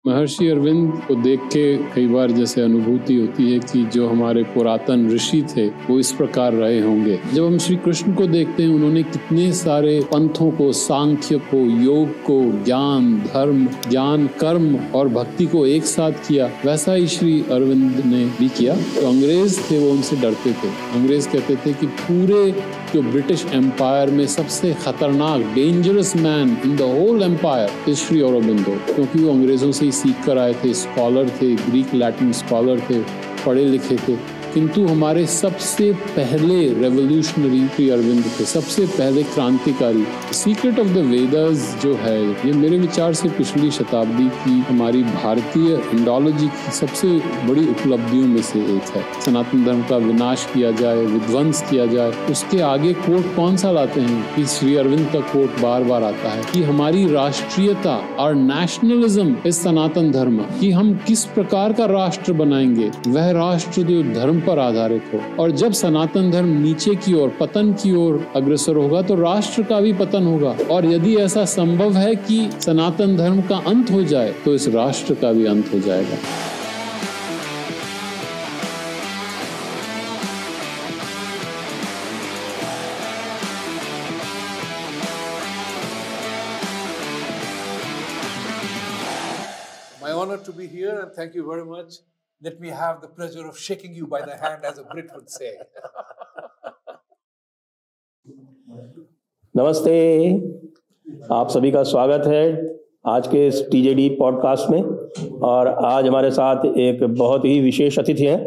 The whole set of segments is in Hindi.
महर्षि अरविंद को देख के कई बार जैसे अनुभूति होती है कि जो हमारे पुरातन ऋषि थे वो इस प्रकार रहे होंगे। जब हम श्री कृष्ण को देखते हैं, उन्होंने कितने सारे पंथों को, सांख्य को, योग को, ज्ञान, धर्म, ज्ञान, कर्म और भक्ति को एक साथ किया, वैसा ही श्री अरविंद ने भी किया। तो अंग्रेज थे वो उनसे डरते थे। अंग्रेज कहते थे कि पूरे जो ब्रिटिश एम्पायर में सबसे खतरनाक, dangerous man in the whole empire is Shri Aurobindo, क्योंकि वो अंग्रेजों से ही सीख कर आए थे, स्कॉलर थे, ग्रीक लैटिन स्कॉलर थे, पढ़े लिखे थे। किंतु हमारे सबसे पहले रेवोल्यूशनरी श्री अरविंद थे, सबसे पहले क्रांतिकारी। सीक्रेट ऑफ द वेदास जो है, ये मेरे विचार से पिछली शताब्दी की हमारी भारतीय इंडोलॉजी की सबसे बड़ी उपलब्धियों में से एक है। सनातन धर्म का विनाश किया जाए, विध्वंस किया जाए, उसके आगे कोट कौन सा लाते हैं कि श्री अरविंद का कोट बार बार आता है कि हमारी राष्ट्रीयता और नेशनलिज्म इस सनातन धर्म कि हम किस प्रकार का राष्ट्र बनाएंगे, वह राष्ट्र जो धर्म पर आधारित हो। और जब सनातन धर्म नीचे की ओर, पतन की ओर अग्रसर होगा तो राष्ट्र का भी पतन होगा। और यदि ऐसा संभव है कि सनातन धर्म का अंत हो जाए तो इस राष्ट्र का भी अंत हो जाएगा। My honor to be here and thank you very much. Let me have the pleasure of shaking you by the hand, as a Brit would say. नमस्ते, आप सभी का स्वागत है आज के इस टीजेडी पॉडकास्ट में। और आज हमारे साथ एक बहुत ही विशेष अतिथि हैं।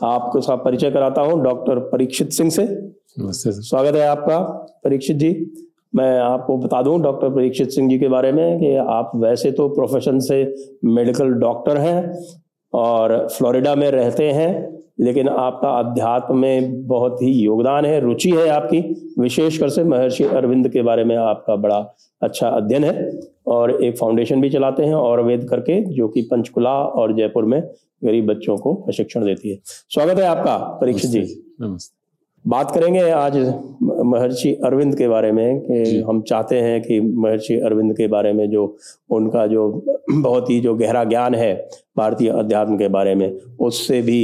आपको साथ परिचय कराता हूं डॉक्टर परीक्षित सिंह से। नमस्ते। स्वागत है आपका परीक्षित जी। मैं आपको बता दूं डॉक्टर परीक्षित सिंह जी के बारे में कि आप वैसे तो प्रोफेशन से मेडिकल डॉक्टर हैं और फ्लोरिडा में रहते हैं, लेकिन आपका अध्यात्म में बहुत ही योगदान है, रुचि है आपकी। विशेषकर से महर्षि अरविंद के बारे में आपका बड़ा अच्छा अध्ययन है और एक फाउंडेशन भी चलाते हैं और वेद करके, जो कि पंचकुला और जयपुर में गरीब बच्चों को प्रशिक्षण देती है। स्वागत है आपका परीक्षित जी। नमस्ते। बात करेंगे आज महर्षि अरविंद के बारे में कि हम चाहते हैं कि महर्षि अरविंद के बारे में जो उनका जो बहुत ही जो गहरा ज्ञान है भारतीय अध्यात्म के बारे में, उससे भी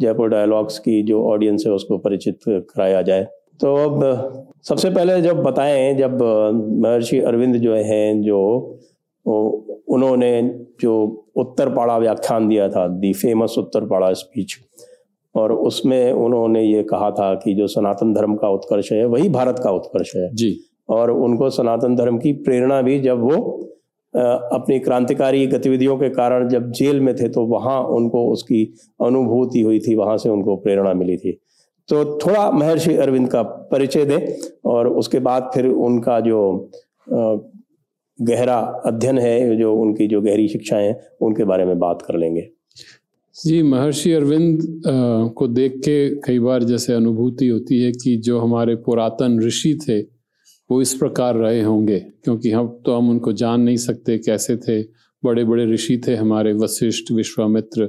जयपुर डायलॉग्स की जो ऑडियंस है उसको परिचित कराया जाए। तो अब सबसे पहले जब बताएं, जब महर्षि अरविंद जो हैं, जो उन्होंने जो उत्तरपाड़ा व्याख्यान दिया था, दी फेमस उत्तरपाड़ा स्पीच, और उसमें उन्होंने ये कहा था कि जो सनातन धर्म का उत्कर्ष है वही भारत का उत्कर्ष है जी। और उनको सनातन धर्म की प्रेरणा भी जब वो अपनी क्रांतिकारी गतिविधियों के कारण जब जेल में थे तो वहाँ उनको उसकी अनुभूति हुई थी, वहाँ से उनको प्रेरणा मिली थी। तो थोड़ा महर्षि अरविंद का परिचय दें और उसके बाद फिर उनका जो गहरा अध्ययन है, जो उनकी जो गहरी शिक्षाएं हैं, उनके बारे में बात कर लेंगे। जी, महर्षि अरविंद को देख के कई बार जैसे अनुभूति होती है कि जो हमारे पुरातन ऋषि थे वो इस प्रकार रहे होंगे, क्योंकि हम उनको जान नहीं सकते कैसे थे। बड़े बड़े ऋषि थे हमारे, वशिष्ठ, विश्वामित्र,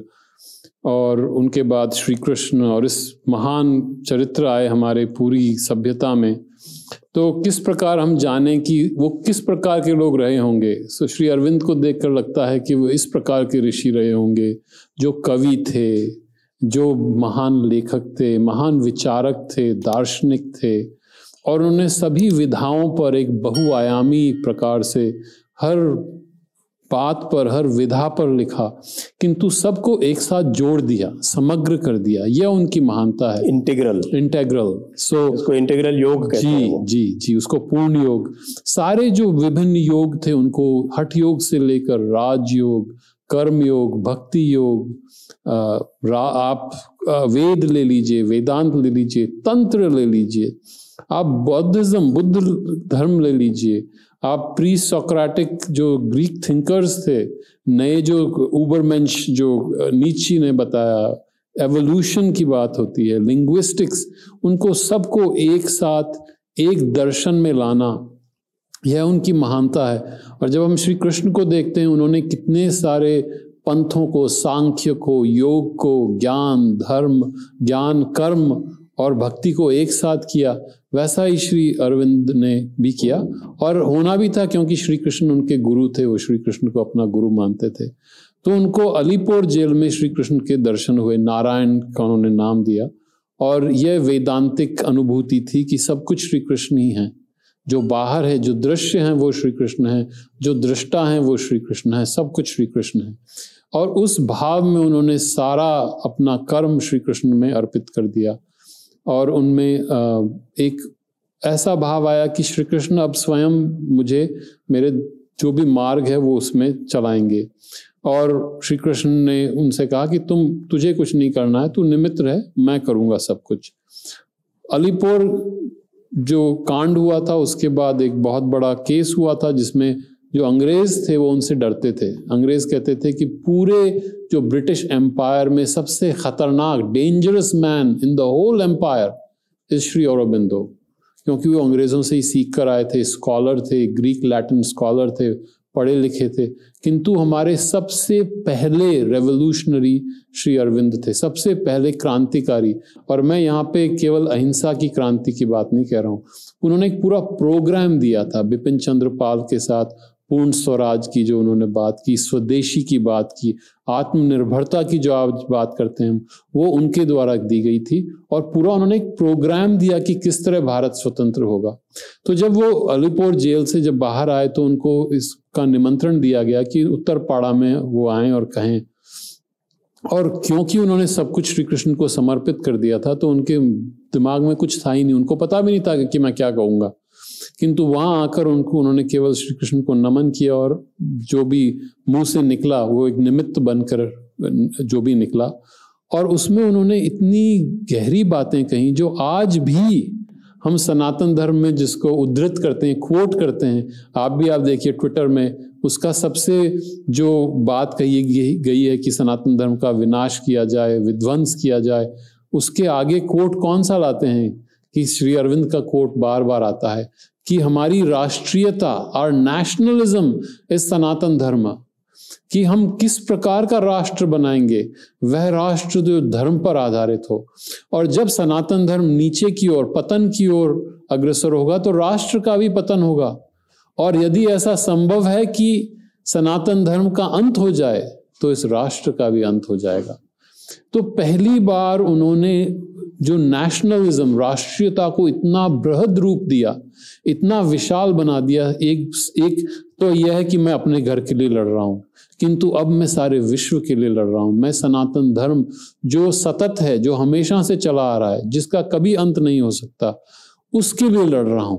और उनके बाद श्री कृष्ण, और इस महान चरित्र आए हमारे पूरी सभ्यता में। तो किस प्रकार हम जाने कि वो किस प्रकार के लोग रहे होंगे। सो श्री अरविंद को देखकर लगता है कि वो इस प्रकार के ऋषि रहे होंगे जो कवि थे, जो महान लेखक थे, महान विचारक थे, दार्शनिक थे, और उन्होंने सभी विधाओं पर एक बहुआयामी प्रकार से हर बात पर, हर विधा पर लिखा, किंतु सबको एक साथ जोड़ दिया, समग्र कर दिया। यह उनकी महानता है। इंटीग्रल। सो उसको इंटीग्रल योग कहते हैं। जी, उसको पूर्ण योग। सारे जो विभिन्न योग थे उनको हठ योग से लेकर राजयोग, कर्म योग, भक्ति योग, आप वेद ले लीजिए, वेदांत ले लीजिए, तंत्र ले लीजिए, आप बुद्ध धर्म ले लीजिए, आप प्री सोक्रेटिक जो ग्रीक थिंकर्स थे, नए जो उबरमेंश जो नीचे ने बताया, एवोल्यूशन की बात होती है, लिंग्विस्टिक्स, उनको सबको एक साथ एक दर्शन में लाना, यह उनकी महानता है। और जब हम श्री कृष्ण को देखते हैं, उन्होंने कितने सारे पंथों को, सांख्य को, योग को, ज्ञान, धर्म, ज्ञान, कर्म और भक्ति को एक साथ किया, वैसा ही श्री अरविंद ने भी किया, और होना भी था क्योंकि श्री कृष्ण उनके गुरु थे, वो श्री कृष्ण को अपना गुरु मानते थे। तो उनको अलीपुर जेल में श्री कृष्ण के दर्शन हुए, नारायण का उन्होंने नाम दिया, और यह वेदांतिक अनुभूति थी कि सब कुछ श्री कृष्ण ही हैं, जो बाहर है, जो दृश्य हैं वो श्री कृष्ण है, जो दृष्टा हैं वो श्री कृष्ण है, सब कुछ श्री कृष्ण है। और उस भाव में उन्होंने सारा अपना कर्म श्री कृष्ण में अर्पित कर दिया, और उनमें एक ऐसा भाव आया कि श्री कृष्ण अब स्वयं मुझे मेरे जो भी मार्ग है वो उसमें चलाएंगे। और श्री कृष्ण ने उनसे कहा कि तुझे कुछ नहीं करना है, तू निमित्त रह, मैं करूँगा सब कुछ। अलीपुर जो कांड हुआ था उसके बाद एक बहुत बड़ा केस हुआ था, जिसमें जो अंग्रेज थे वो उनसे डरते थे। अंग्रेज कहते थे कि पूरे जो ब्रिटिश एम्पायर में सबसे खतरनाक, dangerous man in the whole empire is Shri Aurobindo, क्योंकि वो अंग्रेजों से ही सीख कर आए थे, स्कॉलर थे, ग्रीक लैटिन स्कॉलर थे, पढ़े लिखे थे। किंतु हमारे सबसे पहले रेवोल्यूशनरी श्री अरविंद थे, सबसे पहले क्रांतिकारी। और मैं यहाँ पे केवल अहिंसा की क्रांति की बात नहीं कह रहा हूँ, उन्होंने एक पूरा प्रोग्राम दिया था बिपिन चंद्र पाल के साथ। पूर्ण स्वराज की जो उन्होंने बात की, स्वदेशी की बात की, आत्मनिर्भरता की जो आप बात करते हैं, वो उनके द्वारा दी गई थी। और पूरा उन्होंने एक प्रोग्राम दिया कि किस तरह भारत स्वतंत्र होगा। तो जब वो अलीपुर जेल से जब बाहर आए तो उनको इसका निमंत्रण दिया गया कि उत्तरपाड़ा में वो आएं और कहें। और क्योंकि उन्होंने सब कुछ श्री कृष्ण को समर्पित कर दिया था, तो उनके दिमाग में कुछ था ही नहीं, उनको पता भी नहीं था कि मैं क्या कहूँगा। किंतु वहां आकर उन्होंने केवल श्री कृष्ण को नमन किया, और जो भी मुंह से निकला वो एक निमित्त बनकर जो भी निकला। और उसमें उन्होंने इतनी गहरी बातें कही जो आज भी हम सनातन धर्म में जिसको उद्धृत करते हैं, कोट करते हैं, आप देखिए ट्विटर में उसका सबसे जो बात कही गई है कि सनातन धर्म का विनाश किया जाए, विध्वंस किया जाए, उसके आगे कोट कौन सा लाते हैं कि श्री अरविंद का कोट बार बार आता है कि हमारी राष्ट्रीयता, और नेशनलिज्म इस सनातन धर्म, कि हम किस प्रकार का राष्ट्र बनाएंगे, वह राष्ट्र जो धर्म पर आधारित हो। और जब सनातन धर्म नीचे की ओर, पतन की ओर अग्रसर होगा, तो राष्ट्र का भी पतन होगा। और यदि ऐसा संभव है कि सनातन धर्म का अंत हो जाए, तो इस राष्ट्र का भी अंत हो जाएगा। तो पहली बार उन्होंने जो नेशनलिज्म, राष्ट्रीयता को इतना बृहद रूप दिया, इतना विशाल बना दिया। एक तो यह है कि मैं अपने घर के लिए लड़ रहा हूं, किंतु अब मैं सारे विश्व के लिए लड़ रहा हूं। मैं सनातन धर्म जो सतत है, जो हमेशा से चला आ रहा है, जिसका कभी अंत नहीं हो सकता, उसके लिए लड़ रहा हूं।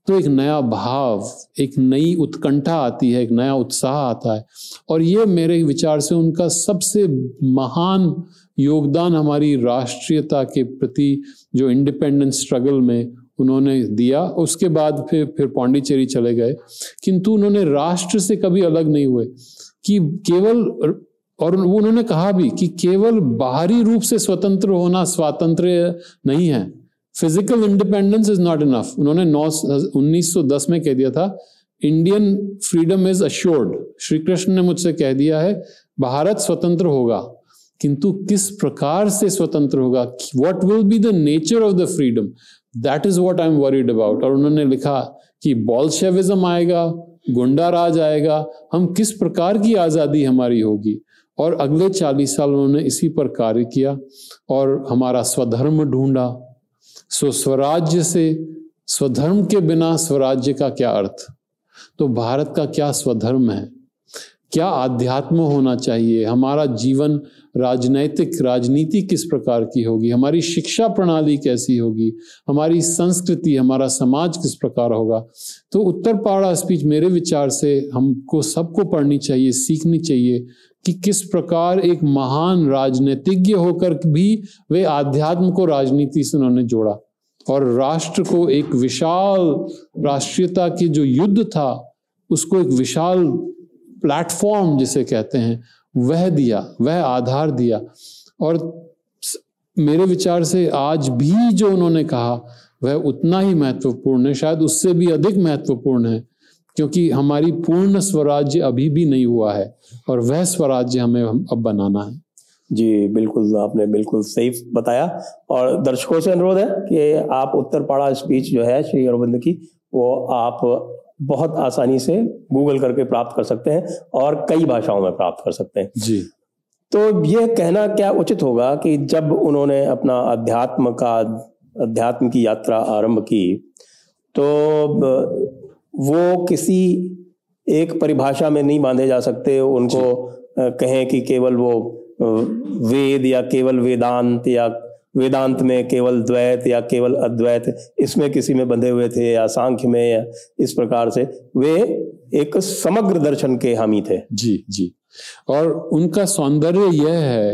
तो एक नया भाव, एक नई उत्कंठा आती है, एक नया उत्साह आता है। और ये मेरे विचार से उनका सबसे महान योगदान हमारी राष्ट्रीयता के प्रति जो इंडिपेंडेंस स्ट्रगल में उन्होंने दिया। उसके बाद फिर पौंडीचेरी चले गए, किंतु उन्होंने राष्ट्र से कभी अलग नहीं हुए कि केवल, और उन्होंने कहा भी कि केवल बाहरी रूप से स्वतंत्र होना स्वातंत्र्य नहीं है, physical independence is not enough. उन्होंने 1910 में कह दिया था, Indian freedom is assured. Shri Krishna ने मुझसे कह दिया है भारत स्वतंत्र होगा, किंतु किस प्रकार से स्वतंत्र होगा, what will be the nature of the freedom, that is what I am worried about. और उन्होंने लिखा कि बोल्शेविज्म आएगा, गुंडा राज आएगा, हम किस प्रकार की आजादी हमारी होगी। और अगले 40 साल उन्होंने इसी पर कार्य किया और हमारा स्वधर्म ढूंढा। स्वराज्य से, स्वधर्म के बिना स्वराज्य का क्या अर्थ। तो भारत का क्या स्वधर्म है, क्या आध्यात्म होना चाहिए, हमारा जीवन राजनीति किस प्रकार की होगी, हमारी शिक्षा प्रणाली कैसी होगी, हमारी संस्कृति, हमारा समाज किस प्रकार होगा। तो उत्तरपाड़ा स्पीच मेरे विचार से हमको सबको पढ़नी चाहिए, सीखनी चाहिए कि किस प्रकार एक महान राजनीतिज्ञ होकर भी वे आध्यात्म को राजनीति से उन्होंने जोड़ा और राष्ट्र को एक विशाल राष्ट्रीयता की जो युद्ध था उसको एक विशाल प्लेटफॉर्म जिसे कहते हैं वह दिया, वह आधार दिया। और मेरे विचार से आज भी जो उन्होंने कहा वह उतना ही महत्वपूर्ण है, शायद उससे भी अधिक महत्वपूर्ण है, क्योंकि हमारी पूर्ण स्वराज्य अभी भी नहीं हुआ है और वह स्वराज्य हमें अब बनाना है। जी बिल्कुल, आपने बिल्कुल सही बताया। और दर्शकों से अनुरोध है कि आप उत्तर पड़ा स्पीच जो है श्री अरविंद की, वो आप बहुत आसानी से गूगल करके प्राप्त कर सकते हैं और कई भाषाओं में प्राप्त कर सकते हैं जी। तो ये कहना क्या उचित होगा कि जब उन्होंने अपना अध्यात्म की यात्रा आरंभ की, तो वो किसी एक परिभाषा में नहीं बांधे जा सकते। उनको कहें कि केवल वो वेद या केवल वेदांत या वेदांत में केवल द्वैत या केवल अद्वैत, इसमें किसी में बंधे हुए थे, या सांख्य में, या इस प्रकार से वे एक समग्र दर्शन के हामी थे। जी जी। और उनका सौंदर्य यह है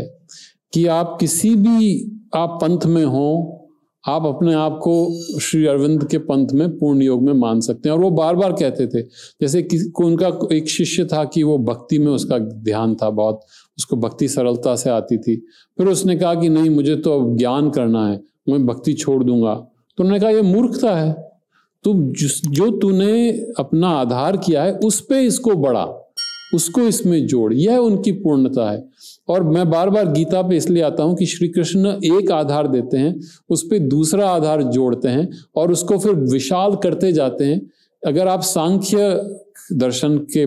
कि आप किसी भी आप पंथ में हो, आप अपने आप को श्री अरविंद के पंथ में पूर्ण योग में मान सकते हैं। और वो बार बार कहते थे, जैसे उनका एक शिष्य था कि वो भक्ति में उसका ध्यान था बहुत, उसको भक्ति सरलता से आती थी। फिर उसने कहा कि नहीं, मुझे तो अब ज्ञान करना है, मैं भक्ति छोड़ दूंगा। तो उन्होंने कहा ये मूर्खता है, तू जो तूने अपना आधार किया है उस पे इसको बढ़ा, उसको इसमें जोड़, यह उनकी पूर्णता है। और मैं बार बार गीता पे इसलिए आता हूं कि श्री कृष्ण एक आधार देते हैं, उस पे दूसरा आधार जोड़ते हैं और उसको फिर विशाल करते जाते हैं। अगर आप सांख्य दर्शन के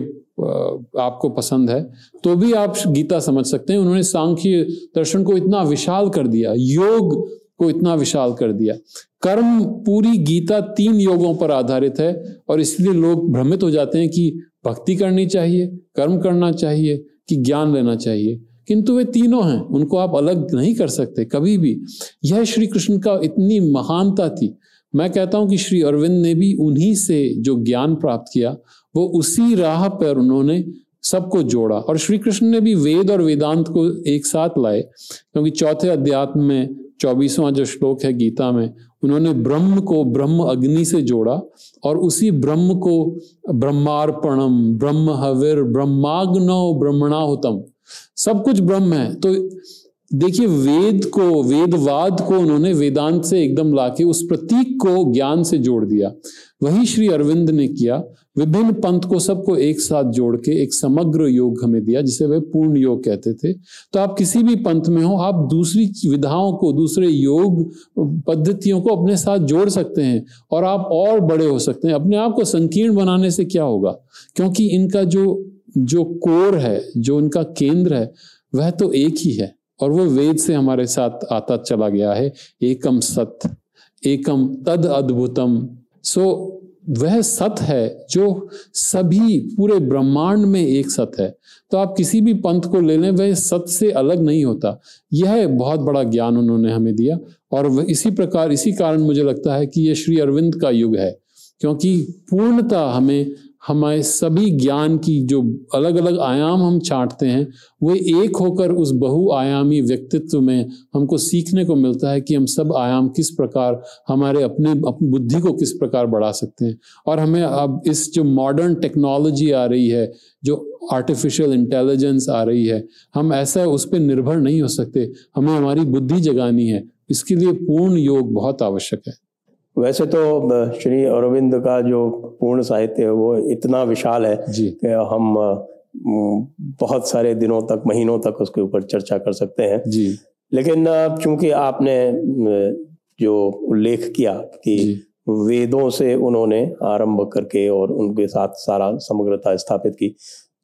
आपको पसंद है तो भी आप गीता समझ सकते हैं। उन्होंने सांख्य दर्शन को इतना विशाल कर दिया, योग को इतना विशाल कर दिया। कर्म, पूरी गीता 3 योगों पर आधारित है और इसलिए लोग भ्रमित हो जाते हैं कि भक्ति करनी चाहिए, कर्म करना चाहिए कि ज्ञान लेना चाहिए, किंतु वे तीनों हैं, उनको आप अलग नहीं कर सकते कभी भी। यह श्री कृष्ण का इतनी महानता थी। मैं कहता हूं कि श्री अरविंद ने भी उन्हीं से जो ज्ञान प्राप्त किया, वो उसी राह पर उन्होंने सबको जोड़ा। और श्री कृष्ण ने भी वेद और वेदांत को एक साथ लाए, क्योंकि चौथे अध्यात्म में 24वां जो श्लोक है गीता में, उन्होंने ब्रह्म को ब्रह्म अग्नि से जोड़ा और उसी ब्रह्म को ब्रह्मार्पणम, ब्रह्म हविर, ब्रह्माग्नौ ब्रह्मणाहुतम, सब कुछ ब्रह्म है। तो देखिए, वेदवाद को उन्होंने वेदांत से एकदम लाके उस प्रतीक को ज्ञान से जोड़ दिया। वही श्री अरविंद ने किया, विभिन्न पंथ को सबको एक साथ जोड़ के एक समग्र योग हमें दिया, जिसे वे पूर्ण योग कहते थे। तो आप किसी भी पंथ में हो, आप दूसरी विधाओं को, दूसरे योग पद्धतियों को अपने साथ जोड़ सकते हैं और आप और बड़े हो सकते हैं। अपने आप को संकीर्ण बनाने से क्या होगा, क्योंकि इनका जो कोर है, जो उनका केंद्र है, वह तो एक ही है और वो वेद से हमारे साथ आता चला गया है। एकम सत, एकम तद अद्भुतम। सो वह सत है जो सभी पूरे ब्रह्मांड में एक सत है। तो आप किसी भी पंथ को ले लें, वह सत से अलग नहीं होता। यह बहुत बड़ा ज्ञान उन्होंने हमें दिया और इसी प्रकार, इसी कारण मुझे लगता है कि यह श्री अरविंद का युग है, क्योंकि पूर्णता हमारे सभी ज्ञान की जो अलग अलग आयाम हम छांटते हैं, वो एक होकर उस बहुआयामी व्यक्तित्व में हमको सीखने को मिलता है कि हम सब आयाम किस प्रकार हमारे अपनी बुद्धि को किस प्रकार बढ़ा सकते हैं। और हमें अब इस जो मॉडर्न टेक्नोलॉजी आ रही है, जो आर्टिफिशियल इंटेलिजेंस आ रही है, हम ऐसा उस पर निर्भर नहीं हो सकते, हमें हमारी बुद्धि जगानी है। इसके लिए पूर्ण योग बहुत आवश्यक है। वैसे तो श्री अरविंद का जो पूर्ण साहित्य है वो इतना विशाल है कि हम बहुत सारे दिनों तक, महीनों तक उसके ऊपर चर्चा कर सकते हैं जी। लेकिन चूंकि आपने जो उल्लेख किया कि वेदों से उन्होंने आरंभ करके और उनके साथ सारा समग्रता स्थापित की,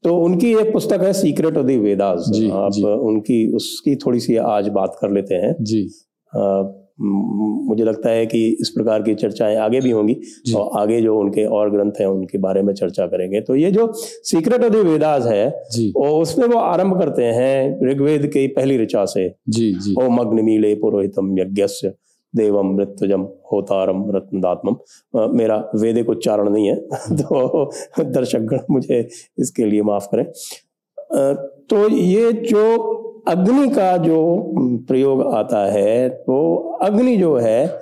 तो उनकी एक पुस्तक है सीक्रेट ऑफ द वेदास। आप उनकी उसकी थोड़ी सी आज बात कर लेते हैं जी। मुझे लगता है कि इस प्रकार की चर्चाएं आगे भी होंगी और आगे जो उनके और ग्रंथ हैं उनके बारे में चर्चा करेंगे। तो ये जो सीक्रेट ऑफ द वेदास है और उसमें वो आरंभ करते हैं ऋग्वेद की पहली ऋचा से जी। ओम अग्निमीले पुरोहितम यज्ञस्य देवम मृत्युजम होतारम रत्नदात्मम। मेरा वैदिक उच्चारण नहीं है तो दर्शकगण मुझे इसके लिए माफ करें। तो ये जो अग्नि का जो प्रयोग आता है, तो अग्नि जो है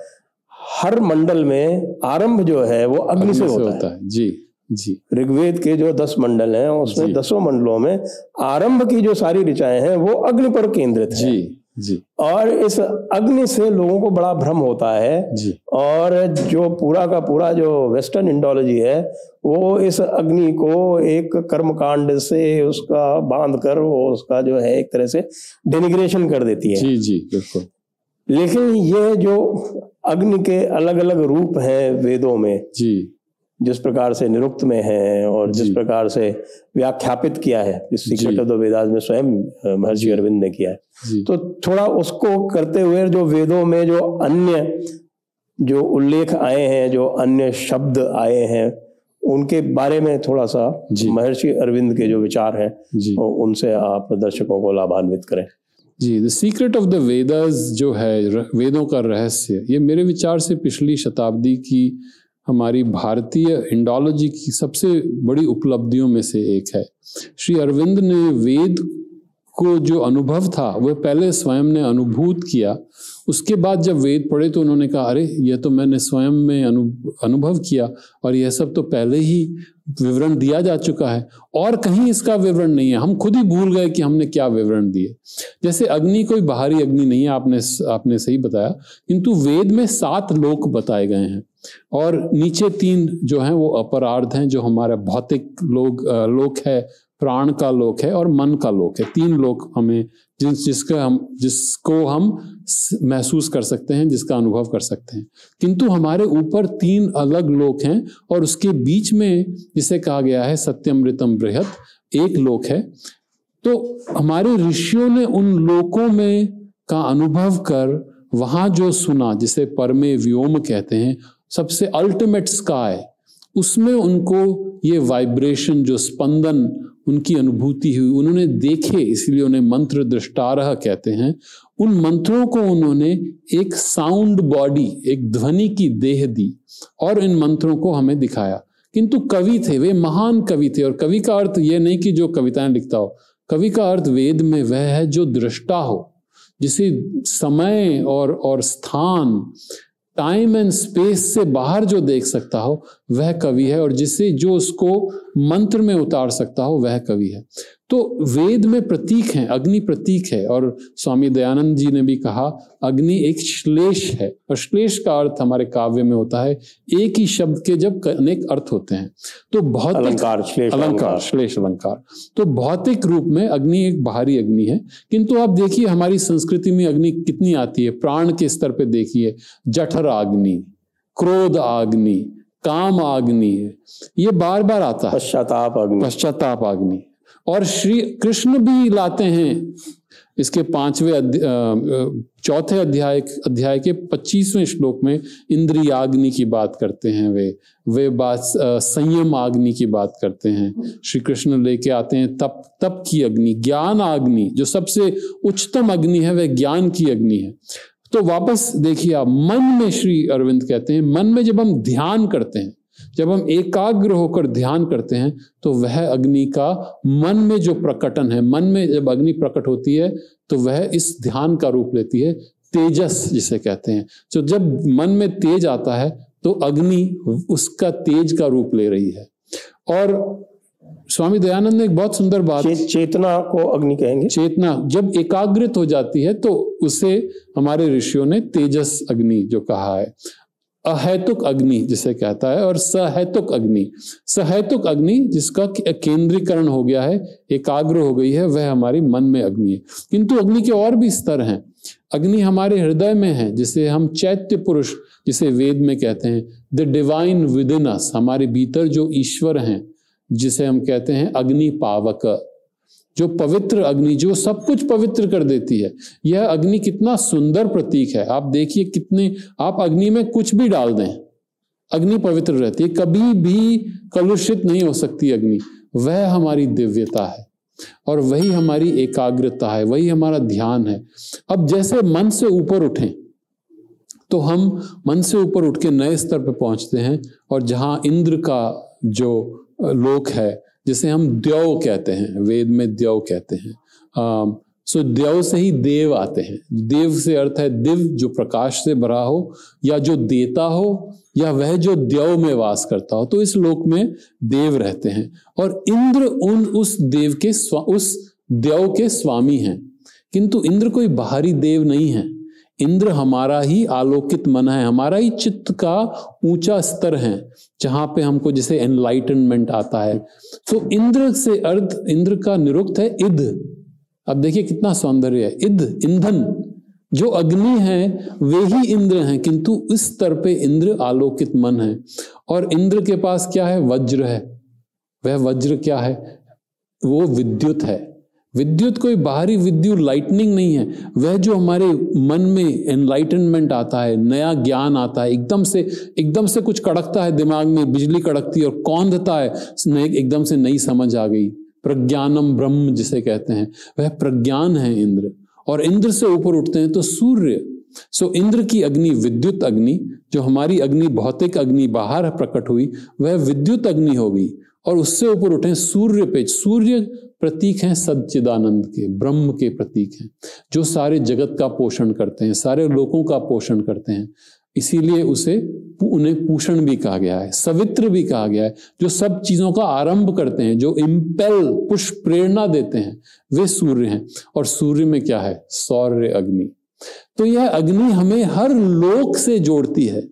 हर मंडल में आरंभ जो है वो अग्नि से होता है जी। ऋग्वेद के जो 10 मंडल हैं उसमें 10 मंडलों में आरंभ की जो सारी ऋचाएं हैं वो अग्नि पर केंद्रित है जी। जी। और इस अग्नि से लोगों को बड़ा भ्रम होता है जी। और जो पूरा का पूरा जो वेस्टर्न इंडोलॉजी है वो इस अग्नि को एक कर्मकांड से उसका बांध कर वो उसका जो है एक तरह से डेनिग्रेशन कर देती है। जी जी बिल्कुल। लेकिन ये जो अग्नि के अलग अलग रूप हैं वेदों में, जी, जिस प्रकार से निरुक्त में है और जिस प्रकार से व्याख्यापित किया है इस सीक्रेट ऑफ द वेदास में स्वयं महर्षि अरविंद ने किया है, तो थोड़ा उसको करते हुए जो वेदों में जो अन्य जो उल्लेख आए हैं, जो अन्य शब्द आए हैं, उनके बारे में थोड़ा सा महर्षि अरविंद के जो विचार हैं उनसे आप दर्शकों को लाभान्वित करें। जी, the secret of the Vedas जो है, वेदों का रहस्य, ये मेरे विचार से पिछली शताब्दी की हमारी भारतीय इंडोलॉजी की सबसे बड़ी उपलब्धियों में से एक है। श्री अरविंद ने वेद को जो अनुभव था वह पहले स्वयं ने अनुभूत किया, उसके बाद जब वेद पढ़े तो उन्होंने कहा अरे यह तो मैंने स्वयं में अनुभव किया और यह सब तो पहले ही विवरण दिया जा चुका है और कहीं इसका विवरण नहीं है, हम खुद ही भूल गए कि हमने क्या विवरण दिए। जैसे अग्नि कोई बाहरी अग्नि नहीं है, आपने सही बताया, किंतु वेद में 7 लोक बताए गए हैं और नीचे 3 जो हैं वो अपरार्ध हैं, जो हमारा भौतिक लोक है, प्राण का लोक है और मन का लोक है। 3 लोक हमें जिसको हम महसूस कर सकते हैं, जिसका अनुभव कर सकते हैं, किंतु हमारे ऊपर 3 अलग लोक हैं और उसके बीच में जिसे कहा गया है सत्यमृतम बृहत, एक लोक है। तो हमारे ऋषियों ने उन लोकों में का अनुभव कर वहां जो सुना, जिसे परमे व्योम कहते हैं, सबसे अल्टीमेट स्काई, उसमें उनको ये वाइब्रेशन, जो स्पंदन उनकी अनुभूति हुई, उन्होंने देखे, इसलिए उन्हें मंत्र दृष्टारह कहते हैं। उन मंत्रों को उन्होंने एक साउंड बॉडी, एक ध्वनि की देह दी और इन मंत्रों को हमें दिखाया। किंतु कवि थे, वे महान कवि थे, और कवि का अर्थ ये नहीं कि जो कविताएं लिखता हो, कवि का अर्थ वेद में वह है जो दृष्टा हो, जिसे समय और स्थान, टाइम एंड स्पेस से बाहर जो देख सकता हो वह कवि है, और जिसे जो उसको मंत्र में उतार सकता हो वह कवि है। तो वेद में प्रतीक हैं, अग्नि प्रतीक है, और स्वामी दयानंद जी ने भी कहा अग्नि एक श्लेष है, और श्लेष का अर्थ हमारे काव्य में होता है एक ही शब्द के जब अनेक अर्थ होते हैं। तो भौतिक अलंकार, श्लेष अलंकार, तो भौतिक रूप में अग्नि एक बाहरी अग्नि है। किंतु आप देखिए हमारी संस्कृति में अग्नि कितनी आती है, प्राण के स्तर पे देखिए, जठर अग्नि, क्रोध अग्नि, काम अग्नि, ये बार बार आता है, पश्चाताप अग्नि। और श्री कृष्ण भी लाते हैं इसके 4 अध्याय के 25वें श्लोक में इंद्रियाग्नि की बात करते हैं। वे बात संयम अग्नि की बात करते हैं। श्री कृष्ण लेके आते हैं तप की अग्नि, ज्ञान अग्नि, जो सबसे उच्चतम अग्नि है वह ज्ञान की अग्नि है। तो वापस देखिए आप, मन में श्री अरविंद कहते हैं, मन में जब हम ध्यान करते हैं, जब हम एकाग्र होकर ध्यान करते हैं, तो वह अग्नि का मन में जो प्रकटन है, मन में जब अग्नि प्रकट होती है तो वह इस ध्यान का रूप लेती है, तेजस जिसे कहते हैं। तो जब मन में तेज आता है तो अग्नि उसका तेज का रूप ले रही है। और स्वामी दयानंद ने एक बहुत सुंदर बात, चेतना को अग्नि कहेंगे। चेतना जब एकाग्रित हो जाती है तो उसे हमारे ऋषियों ने तेजस अग्नि जो कहा है। अहेतुक अग्नि जिसे कहता है, और सहेतुक अग्नि, सहेतुक अग्नि जिसका केंद्रीकरण हो गया है, एकाग्र हो गई है, वह हमारी मन में अग्नि है। किंतु अग्नि के और भी स्तर हैं। अग्नि हमारे हृदय में है, जिसे हम चैत्य पुरुष, जिसे वेद में कहते हैं द डिवाइन विद इन अस, हमारे भीतर जो ईश्वर हैं, जिसे हम कहते हैं अग्नि पावक, जो पवित्र अग्नि, जो सब कुछ पवित्र कर देती है। यह अग्नि कितना सुंदर प्रतीक है। आप देखिए कितने, आप अग्नि में कुछ भी डाल दें, अग्नि पवित्र रहती है, कभी भी कलुषित नहीं हो सकती अग्नि। वह हमारी दिव्यता है और वही हमारी एकाग्रता है, वही हमारा ध्यान है। अब जैसे मन से ऊपर उठें तो हम मन से ऊपर उठ के नए स्तर पर पहुंचते हैं, और जहां इंद्र का जो लोक है, जिसे हम द्यौ कहते हैं, वेद में द्यौ कहते हैं। सो द्यौ से ही देव आते हैं। देव से अर्थ है दिव, जो प्रकाश से भरा हो, या जो देता हो, या वह जो द्यौ में वास करता हो। तो इस लोक में देव रहते हैं, और इंद्र उस देव के उस द्यौ के स्वामी हैं। किंतु इंद्र कोई बाहरी देव नहीं है। इंद्र हमारा ही आलोकित मन है, हमारा ही चित्त का ऊंचा स्तर है, जहां पे हमको जैसे एनलाइटनमेंट आता है। तो इंद्र से अर्थ, इंद्र का निरुक्त है इद। अब देखिए कितना सौंदर्य है। इद ईंधन, जो अग्नि है वे ही इंद्र हैं, किंतु इस स्तर पे इंद्र आलोकित मन है। और इंद्र के पास क्या है? वज्र है। वह वज्र क्या है? वो विद्युत है। विद्युत कोई बाहरी विद्युत लाइटनिंग नहीं है, वह जो हमारे मन में एनलाइटनमेंट आता है, नया ज्ञान आता है, एकदम से कुछ कड़कता है दिमाग में, बिजली कड़कती है और कौंधता है, एकदम से नई समझ आ गई। प्रज्ञानम ब्रह्म जिसे कहते हैं, वह प्रज्ञान है इंद्र। और इंद्र से ऊपर उठते हैं तो सूर्य। सो इंद्र की अग्नि विद्युत अग्नि, जो हमारी अग्नि भौतिक अग्नि बाहर प्रकट हुई, वह विद्युत अग्नि हो गई। और उससे ऊपर उठे सूर्य पे। सूर्य प्रतीक हैं सच्चिदानंद के, ब्रह्म के प्रतीक हैं, जो सारे जगत का पोषण करते हैं, सारे लोगों का पोषण करते हैं। इसीलिए उन्हें पूषण भी कहा गया है, सवित्र भी कहा गया है। जो सब चीजों का आरंभ करते हैं, जो इंपेल पुश प्रेरणा देते हैं, वे सूर्य हैं। और सूर्य में क्या है? सौर्य अग्नि। तो यह अग्नि हमें हर लोक से जोड़ती है।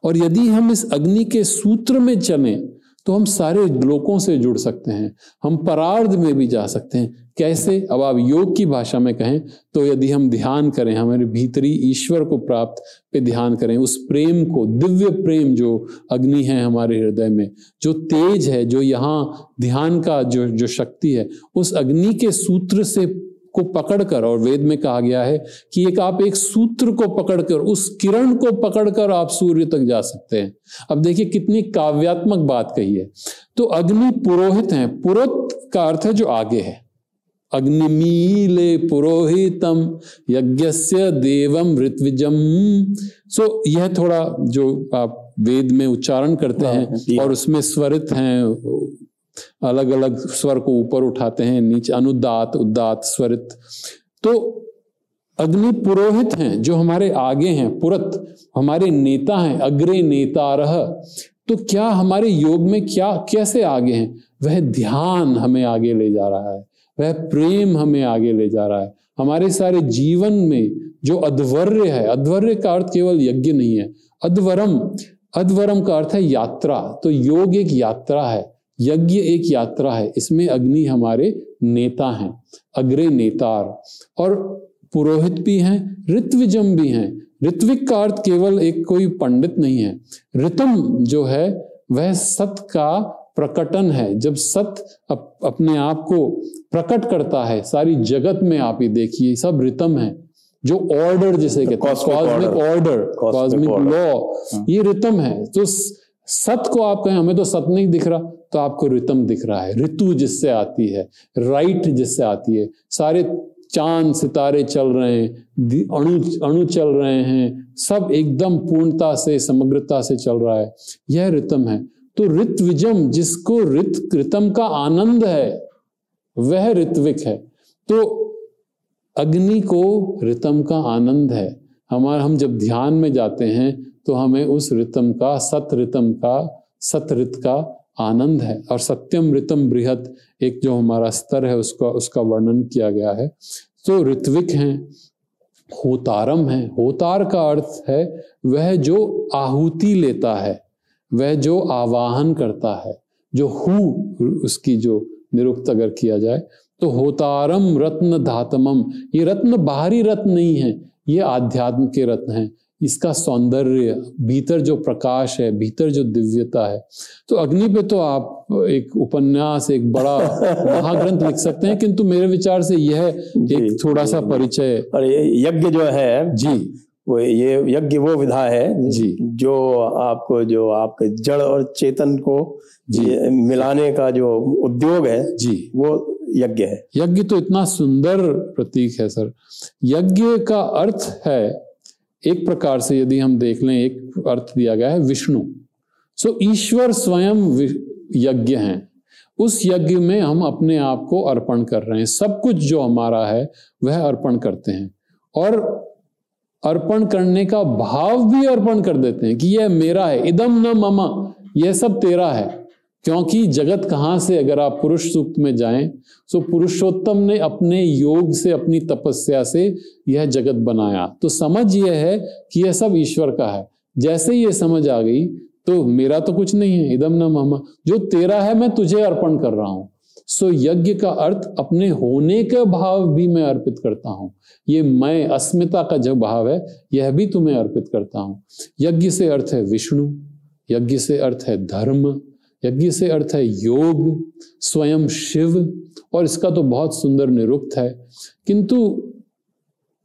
और यदि हम इस अग्नि के सूत्र में चलें तो हम सारे लोकों से जुड़ सकते हैं, हम परार्ध में भी जा सकते हैं। कैसे? अब आप योग की भाषा में कहें तो यदि हम ध्यान करें, हमारे भीतरी ईश्वर को प्राप्त पे ध्यान करें, उस प्रेम को, दिव्य प्रेम जो अग्नि है हमारे हृदय में, जो तेज है, जो यहाँ ध्यान का जो शक्ति है, उस अग्नि के सूत्र से को पकड़कर, और वेद में कहा गया है कि आप एक सूत्र को पकड़कर, उस किरण को पकड़कर आप सूर्य तक जा सकते हैं। अब देखिए कितनी काव्यात्मक बात कही है। तो अग्नि पुरोहित हैं। पुरोहित का अर्थ है जो आगे है। अग्निमीले पुरोहितम यज्ञस्य देवम ऋत्विजम। सो यह थोड़ा जो आप वेद में उच्चारण करते हैं और उसमें स्वरित हैं, अलग अलग स्वर को ऊपर उठाते हैं, नीचे अनुदात उदात स्वरित। तो अग्नि पुरोहित हैं, जो हमारे आगे हैं, पुरत हमारे नेता हैं, अग्रे नेतारः। तो क्या हमारे योग में क्या कैसे आगे हैं? वह ध्यान हमें आगे ले जा रहा है, वह प्रेम हमें आगे ले जा रहा है। हमारे सारे जीवन में जो अध्वर्य है, अध्वर्य का अर्थ केवल यज्ञ नहीं है, अध्वरम का अर्थ है यात्रा। तो योग एक यात्रा है, यज्ञ एक यात्रा है। इसमें अग्नि हमारे नेता हैं, अग्रे नेतार। और पुरोहित भी हैं, ऋत्विजम भी हैं। ऋत्विक का अर्थ केवल एक कोई पंडित नहीं है। ऋतम जो है वह सत का प्रकटन है। जब सत अपने आप को प्रकट करता है सारी जगत में, आप ही देखिए सब ऋतम है। जो ऑर्डर जिसे कहते हैं, कॉस्मिक ऑर्डर, कॉस्मिक लॉ, ये ऋतम है। तो सत को आप कहें हमें तो सत नहीं दिख रहा, तो आपको ऋतम दिख रहा है। ऋतु जिससे आती है, राइट जिससे आती है, सारे चांद सितारे चल रहे हैं, अणु चल रहे हैं, सब एकदम पूर्णता से, समग्रता से चल रहा है, यह ऋतम है। तो ऋत्विजम, जिसको ऋतम का आनंद है, वह ऋत्विक है। तो अग्नि को ऋतम का आनंद है। हम जब ध्यान में जाते हैं तो हमें उस ऋतम का, सतऋत का आनंद है। और सत्यम ऋतम बृहत एक जो हमारा स्तर है उसका वर्णन किया गया है। तो ऋत्विक हैं, होतारम है। होतार का अर्थ है वह जो आहुति लेता है, वह जो आवाहन करता है, जो उसकी जो निरुक्त अगर किया जाए तो होतारम रत्न धातमम। ये रत्न बाहरी रत्न नहीं है, ये आध्यात्म के रत्न हैं। इसका सौंदर्य, भीतर जो प्रकाश है, भीतर जो दिव्यता है। तो अग्नि पे तो आप एक उपन्यास, एक बड़ा महाग्रंथ लिख सकते हैं, किंतु मेरे विचार से यह एक थोड़ा सा परिचय। और यज्ञ जो है जी, ये यज्ञ वो विधा है जी, जो आपके जड़ और चेतन को मिलाने का जो उद्योग है, जी, वो यज्ञ है। यज्ञ तो इतना सुंदर प्रतीक है सर। यज्ञ का अर्थ है, एक प्रकार से यदि हम देख लें, एक अर्थ दिया गया है विष्णु। सो ईश्वर स्वयं यज्ञ हैं। उस यज्ञ में हम अपने आप को अर्पण कर रहे हैं। सब कुछ जो हमारा है वह अर्पण करते हैं, और अर्पण करने का भाव भी अर्पण कर देते हैं कि यह मेरा है। इदम न मम, यह सब तेरा है। क्योंकि जगत कहाँ से, अगर आप पुरुष सूक्त में जाएं तो पुरुषोत्तम ने अपने योग से, अपनी तपस्या से यह जगत बनाया। तो समझ यह है कि यह सब ईश्वर का है। जैसे ये समझ आ गई तो मेरा तो कुछ नहीं है, इदम न मम, जो तेरा है मैं तुझे अर्पण कर रहा हूं। सो यज्ञ का अर्थ अपने होने का भाव भी मैं अर्पित करता हूं। ये मैं अस्मिता का जो भाव है यह भी तुम्हें अर्पित करता हूं। यज्ञ से अर्थ है विष्णु, यज्ञ से अर्थ है धर्म, यज्ञ से अर्थ है योग, स्वयं शिव, और इसका तो बहुत सुंदर निरुक्त है। किंतु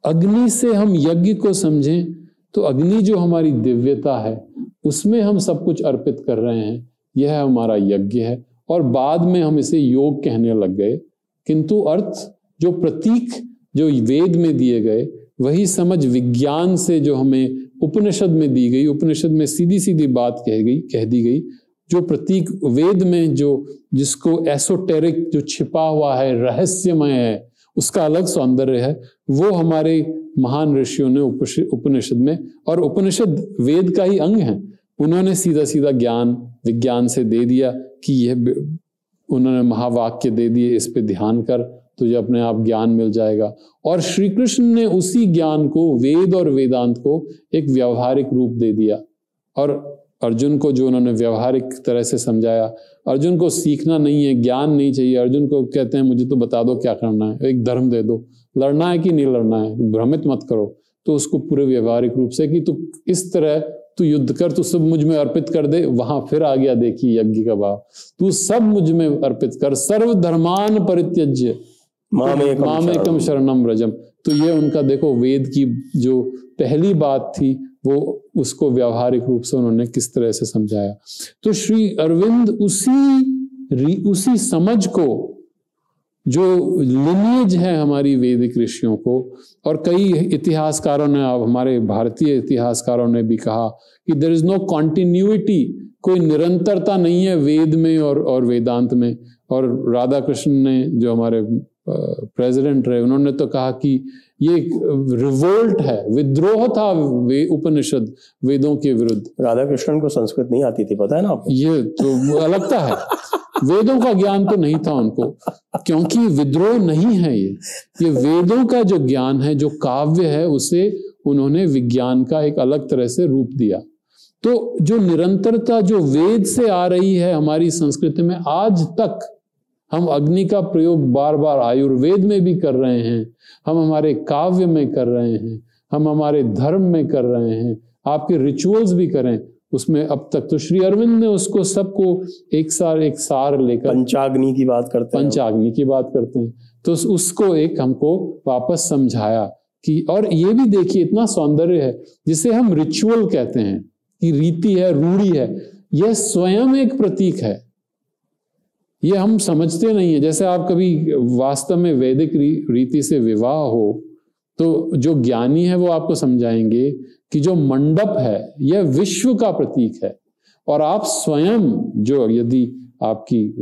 अग्नि से हम यज्ञ को समझें तो अग्नि जो हमारी दिव्यता है उसमें हम सब कुछ अर्पित कर रहे हैं, यह हमारा यज्ञ है। और बाद में हम इसे योग कहने लग गए, किंतु अर्थ जो प्रतीक जो वेद में दिए गए वही समझ विज्ञान से जो हमें उपनिषद में दी गई, उपनिषद में सीधी सीधी बात कह दी गई, जो प्रतीक वेद में जो जिसको एसोटेरिक जो छिपा हुआ है, रहस्यमय है, उसका अलग सौंदर्य है, वो हमारे महान ऋषियों ने उपनिषद में, और उपनिषद वेद का ही अंग है, उन्होंने सीधा सीधा ज्ञान विज्ञान से दे दिया कि यह, उन्होंने महावाक्य दे दिए, इस पे ध्यान कर, तुझे अपने आप ज्ञान मिल जाएगा। और श्री कृष्ण ने उसी ज्ञान को, वेद और वेदांत को एक व्यावहारिक रूप दे दिया। और अर्जुन को जो उन्होंने व्यावहारिक तरह से समझाया, अर्जुन को सीखना नहीं है, ज्ञान नहीं चाहिए, अर्जुन को कहते हैं मुझे तो बता दो क्या करना है, एक धर्म दे दो, लड़ना है कि नहीं लड़ना है, भ्रमित मत करो। तो उसको पूरे व्यवहारिक रूप से कि तू इस तरह तू युद्ध कर, तू सब मुझ में अर्पित कर दे, वहां फिर आ गया देखिए यज्ञ का भाव, तू सब मुझ में अर्पित कर, सर्व धर्मान परित्यज्य मामेकम शरणम व्रजम। तो ये उनका देखो वेद की जो पहली बात थी वो उसको व्यावहारिक रूप से उन्होंने किस तरह से समझाया। तो श्री अरविंद उसी समझ को, जो लिनिएज है हमारी वैदिक ऋषियों को, और कई इतिहासकारों ने, अब हमारे भारतीय इतिहासकारों ने भी कहा कि देयर इज नो कॉन्टिन्यूटी, कोई निरंतरता नहीं है वेद में और वेदांत में। और राधा कृष्ण ने, जो हमारे प्रेसिडेंट रहे, उन्होंने तो कहा कि ये रिवोल्ट है, विद्रोह था उपनिषद वेदों के विरुद्ध। राधा कृष्णन को संस्कृत नहीं आती थी, पता है ना आपको? ये तो अलगता है, वेदों का ज्ञान तो नहीं था उनको, क्योंकि विद्रोह नहीं है ये वेदों का जो ज्ञान है, जो काव्य है, उसे उन्होंने विज्ञान का एक अलग तरह से रूप दिया। तो जो निरंतरता जो वेद से आ रही है हमारी संस्कृति में आज तक, हम अग्नि का प्रयोग बार बार आयुर्वेद में भी कर रहे हैं, हम हमारे काव्य में कर रहे हैं, हम हमारे धर्म में कर रहे हैं, आपके रिचुअल्स भी करें उसमें अब तक। तो श्री अरविंद ने उसको सबको एक सार लेकर पंचाग्नि की बात करते हैं, पंचाग्नि की बात करते हैं, तो उसको एक हमको वापस समझाया कि, और ये भी देखिए इतना सौंदर्य है, जिसे हम रिचुअल कहते हैं कि रीति है, रूढ़ी है, यह स्वयं एक प्रतीक है। ये हम समझते नहीं है। जैसे आप कभी वास्तव में वैदिक रीति से विवाह हो तो जो ज्ञानी है वो आपको समझाएंगे कि जो मंडप है यह विश्व का प्रतीक है, और आप स्वयं जो, यदि आपकी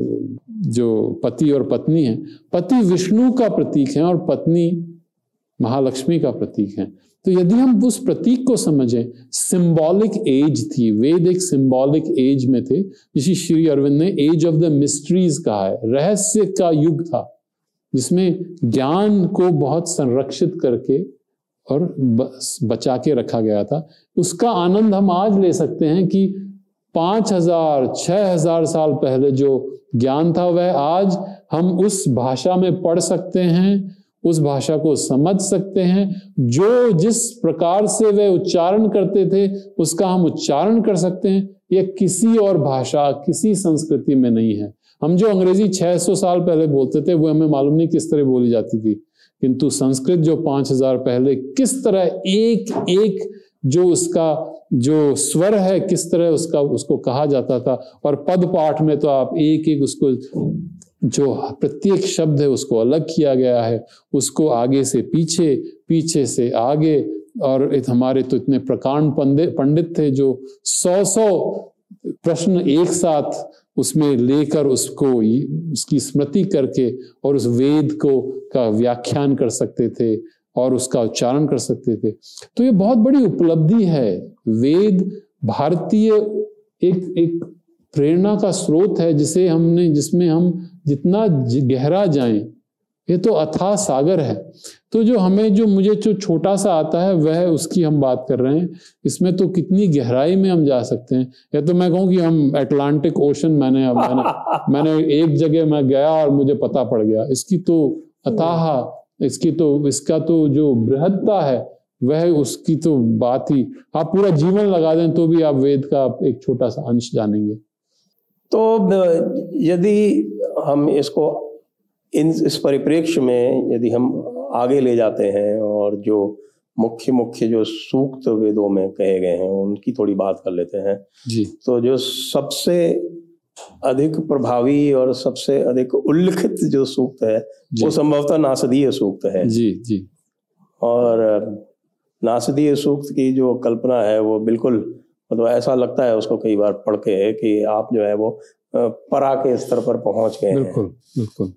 जो पति और पत्नी है, पति विष्णु का प्रतीक है और पत्नी महालक्ष्मी का प्रतीक है। तो यदि हम उस प्रतीक को समझें, सिंबॉलिक एज थी, वेद एक सिंबॉलिक एज में थे, जिसे श्री अरविंद ने एज ऑफ द मिस्ट्रीज कहा है, रहस्य का युग था, जिसमें ज्ञान को बहुत संरक्षित करके और बचा के रखा गया था। उसका आनंद हम आज ले सकते हैं कि 5000 6000 साल पहले जो ज्ञान था वह आज हम उस भाषा में पढ़ सकते हैं, उस भाषा को समझ सकते हैं, जो जिस प्रकार से वे उच्चारण करते थे उसका हम उच्चारण कर सकते हैं। यह किसी और भाषा, किसी संस्कृति में नहीं है। हम जो अंग्रेजी 600 साल पहले बोलते थे वो हमें मालूम नहीं किस तरह बोली जाती थी, किंतु संस्कृत जो 5000 पहले किस तरह एक एक जो उसका जो स्वर है किस तरह उसको कहा जाता था, और पद पाठ में तो आप एक एक उसको जो प्रत्येक शब्द है उसको अलग किया गया है, उसको आगे से पीछे, पीछे से आगे, और हमारे तो इतने प्रकांड पंडित थे जो 100 प्रश्न एक साथ उसमें लेकर उसको उसकी स्मृति करके और उस वेद को का व्याख्यान कर सकते थे और उसका उच्चारण कर सकते थे। तो ये बहुत बड़ी उपलब्धि है। वेद भारतीय एक प्रेरणा का स्रोत है जिसमें हम जितना गहरा जाएं, ये तो अथाह सागर है। तो मुझे जो छोटा सा आता है वह उसकी हम बात कर रहे हैं। इसमें तो कितनी गहराई में हम जा सकते हैं। या तो मैं कहूँ कि हम अटलांटिक ओशन मैंने एक जगह मैं गया और मुझे पता पड़ गया। इसकी तो अथाह, इसका तो जो बृहत्ता है वह उसकी तो बात ही, आप पूरा जीवन लगा दें तो भी आप वेद का एक छोटा सा अंश जानेंगे। तो यदि हम इसको इस परिप्रेक्ष्य में यदि हम आगे ले जाते हैं और जो मुख्य जो सूक्त वेदों में कहे गए हैं उनकी थोड़ी बात कर लेते हैं जी। तो जो सबसे अधिक प्रभावी और सबसे अधिक उल्लिखित जो सूक्त है वो संभवतः नासदीय सूक्त है। जी जी। और नासदीय सूक्त की जो कल्पना है वो बिल्कुल मतलब ऐसा लगता है उसको कई बार पढ़ के कि आप जो है वो परा के स्तर पर पहुंच गए हैं। बिल्कुल बिल्कुल।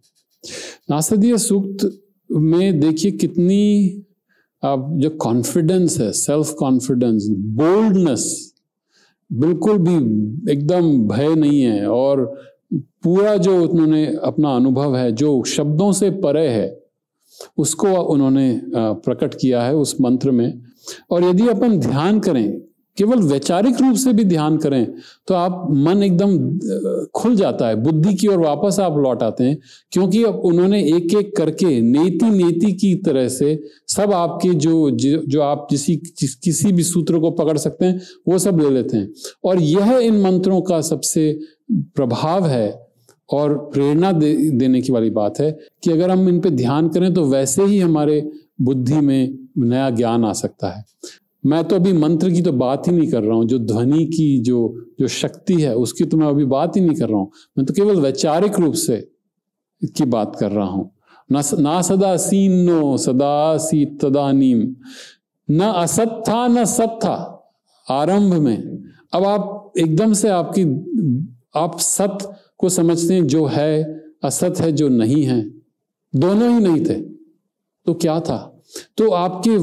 नासदीय सूक्त में देखिए कितनी जो कॉन्फिडेंस है, सेल्फ कॉन्फिडेंस, बोल्डनेस, बिल्कुल भी एकदम भय नहीं है। और पूरा जो उन्होंने अपना अनुभव है जो शब्दों से परे है उसको उन्होंने प्रकट किया है उस मंत्र में। और यदि अपन ध्यान करें, केवल वैचारिक रूप से भी ध्यान करें तो आप मन एकदम खुल जाता है, बुद्धि की ओर वापस आप लौट आते हैं। क्योंकि अब उन्होंने एक एक करके नेति की तरह से सब आपके जो आप किसी भी सूत्र को पकड़ सकते हैं वो सब ले लेते हैं। और यह इन मंत्रों का सबसे प्रभाव है और प्रेरणा देने की वाली बात है कि अगर हम इन पे ध्यान करें तो वैसे ही हमारे बुद्धि में नया ज्ञान आ सकता है। मैं तो अभी मंत्र की तो बात ही नहीं कर रहा हूँ, जो ध्वनि की जो शक्ति है उसकी तो मैं अभी बात ही नहीं कर रहा हूँ। मैं तो केवल वैचारिक रूप से की बात कर रहा हूँ। ना सदा सीनो सदा सी तदानीम, न असत था न सत था आरंभ में। अब आप एकदम से आप सत को समझते हैं जो है, असत है जो नहीं है, दोनों ही नहीं थे तो क्या था। तो आपके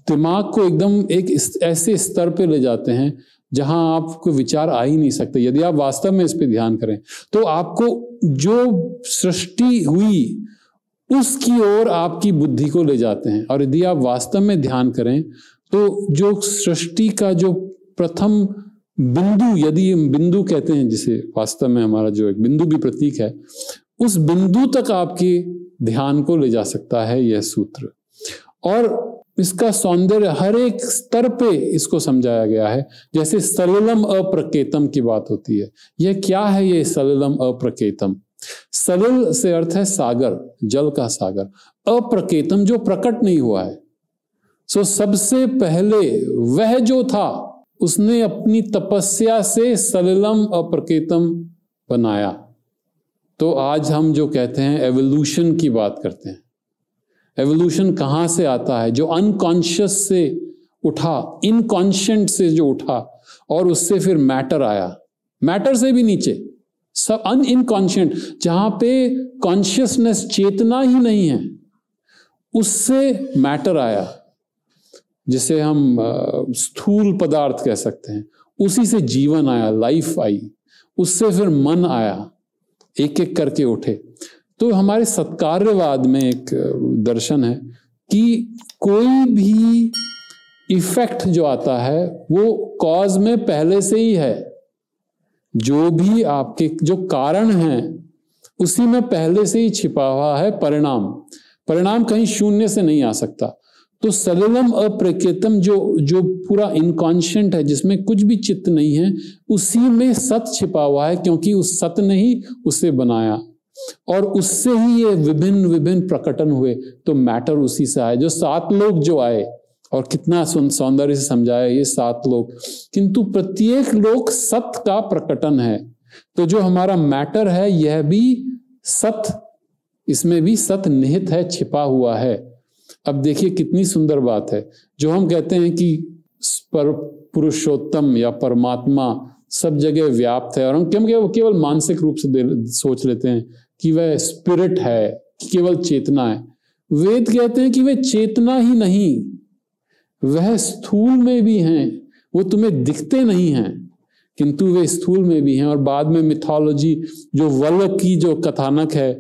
दिमाग को एकदम एक ऐसे स्तर पे ले जाते हैं जहां आपको विचार आ ही नहीं सकते। यदि आप वास्तव में इस पे ध्यान करें तो आपको जो सृष्टि हुई उसकी ओर आपकी बुद्धि को ले जाते हैं। और यदि आप वास्तव में ध्यान करें तो जो सृष्टि का जो प्रथम बिंदु, यदि हम बिंदु कहते हैं जिसे वास्तव में हमारा जो एक बिंदु भी प्रतीक है, उस बिंदु तक आपके ध्यान को ले जा सकता है यह सूत्र। और इसका सौंदर्य हर एक स्तर पे इसको समझाया गया है। जैसे सलिलम अप्रकेतम की बात होती है, यह क्या है ये सलिलम अप्रकेतम। सलिल से अर्थ है सागर, जल का सागर। अप्रकेतम जो प्रकट नहीं हुआ है। सो सबसे पहले वह जो था उसने अपनी तपस्या से सलिलम अप्रकेतम बनाया। तो आज हम जो कहते हैं एवोल्यूशन की बात करते हैं। एवोल्यूशन कहाँ से आता है? जो अनकॉन्शियस से उठा, इनकॉन्शियंट से जो उठा और उससे फिर मैटर आया, मैटर से भी नीचे सब इनकॉन्शियंट, जहां पे कॉन्शियसनेस चेतना ही नहीं है, उससे मैटर आया, जिसे हम स्थूल पदार्थ कह सकते हैं। उसी से जीवन आया, लाइफ आई, उससे फिर मन आया, एक एक करके उठे। तो हमारे सत्कार्यवाद में एक दर्शन है कि कोई भी इफेक्ट जो आता है वो कॉज में पहले से ही है। जो भी आपके जो कारण हैं उसी में पहले से ही छिपा हुआ है परिणाम। परिणाम कहीं शून्य से नहीं आ सकता। तो सलिलम अप्रकेतम जो पूरा इनकॉन्शियंट है, जिसमें कुछ भी चित्त नहीं है, उसी में सत छिपा हुआ है, क्योंकि उस सत ने ही उसे बनाया और उससे ही ये विभिन्न विभिन्न प्रकटन हुए। तो मैटर उसी से आए। जो 7 लोग जो आए, और कितना सौंदर्य से समझाया ये 7 लोग, किंतु प्रत्येक लोक सत का प्रकटन है। तो जो हमारा मैटर है यह भी सत, इसमें भी सत निहित है, छिपा हुआ है। अब देखिए कितनी सुंदर बात है। जो हम कहते हैं कि पुरुषोत्तम या परमात्मा सब जगह व्याप्त है, और हम केवल मानसिक रूप से सोच लेते हैं कि वह स्पिरिट है, केवल चेतना है। वेद कहते हैं कि वह चेतना ही नहीं, वह स्थूल में भी हैं, वो तुम्हें दिखते नहीं हैं, किंतु वे स्थूल में भी हैं। और बाद में मिथोलॉजी जो वल की जो कथानक है,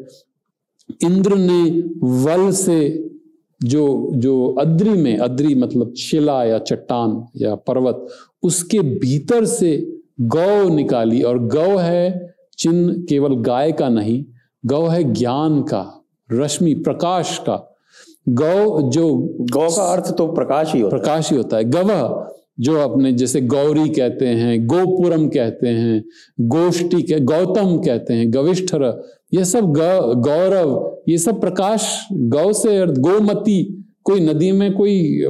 इंद्र ने वल से जो अद्रि में, अद्रि मतलब शिला या चट्टान या पर्वत, उसके भीतर से गौ निकाली। और गौ है चिन्ह केवल गाय का नहीं, गौ है ज्ञान का, रश्मि प्रकाश का। गौ का अर्थ तो प्रकाश ही होता है। गवह जो अपने जैसे गौरी कहते हैं, गोपुरम कहते हैं, गोष्ठी के गौतम कहते हैं, गविष्ठर, ये सब गौरव, ये सब प्रकाश। गौ से गोमती, कोई नदी में कोई